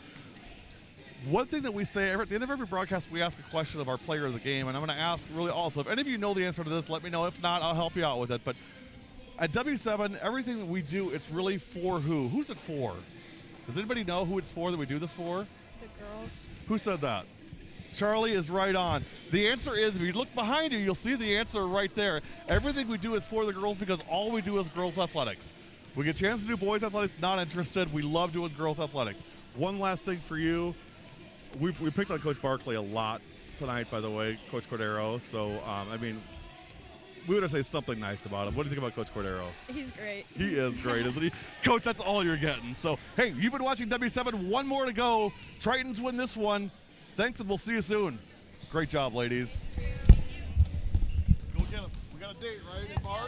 one thing that we say at the end of every broadcast, we ask a question of our player of the game, and I'm going to ask really also, if any of you know the answer to this, let me know. If not, I'll help you out with it. But at W7, everything that we do, it's really for who? Who's it for? Does anybody know who it's for that we do this for? The girls. Who said that? Charlie is right on. The answer is, if you look behind you, you'll see the answer right there. Everything we do is for the girls because all we do is girls athletics. We get a chance to do boys athletics, not interested. We love doing girls athletics. One last thing for you. We picked on Coach Barkley a lot tonight, by the way, Coach Cordero. So, I mean, we would have to say something nice about him. What do you think about Coach Cordero? He's great. He is great, isn't he? Coach, that's all you're getting. So, hey, you've been watching W7. One more to go. Tritons win this one. Thanks, and we'll see you soon. Great job, ladies. Go get them. We got a date, right, in March?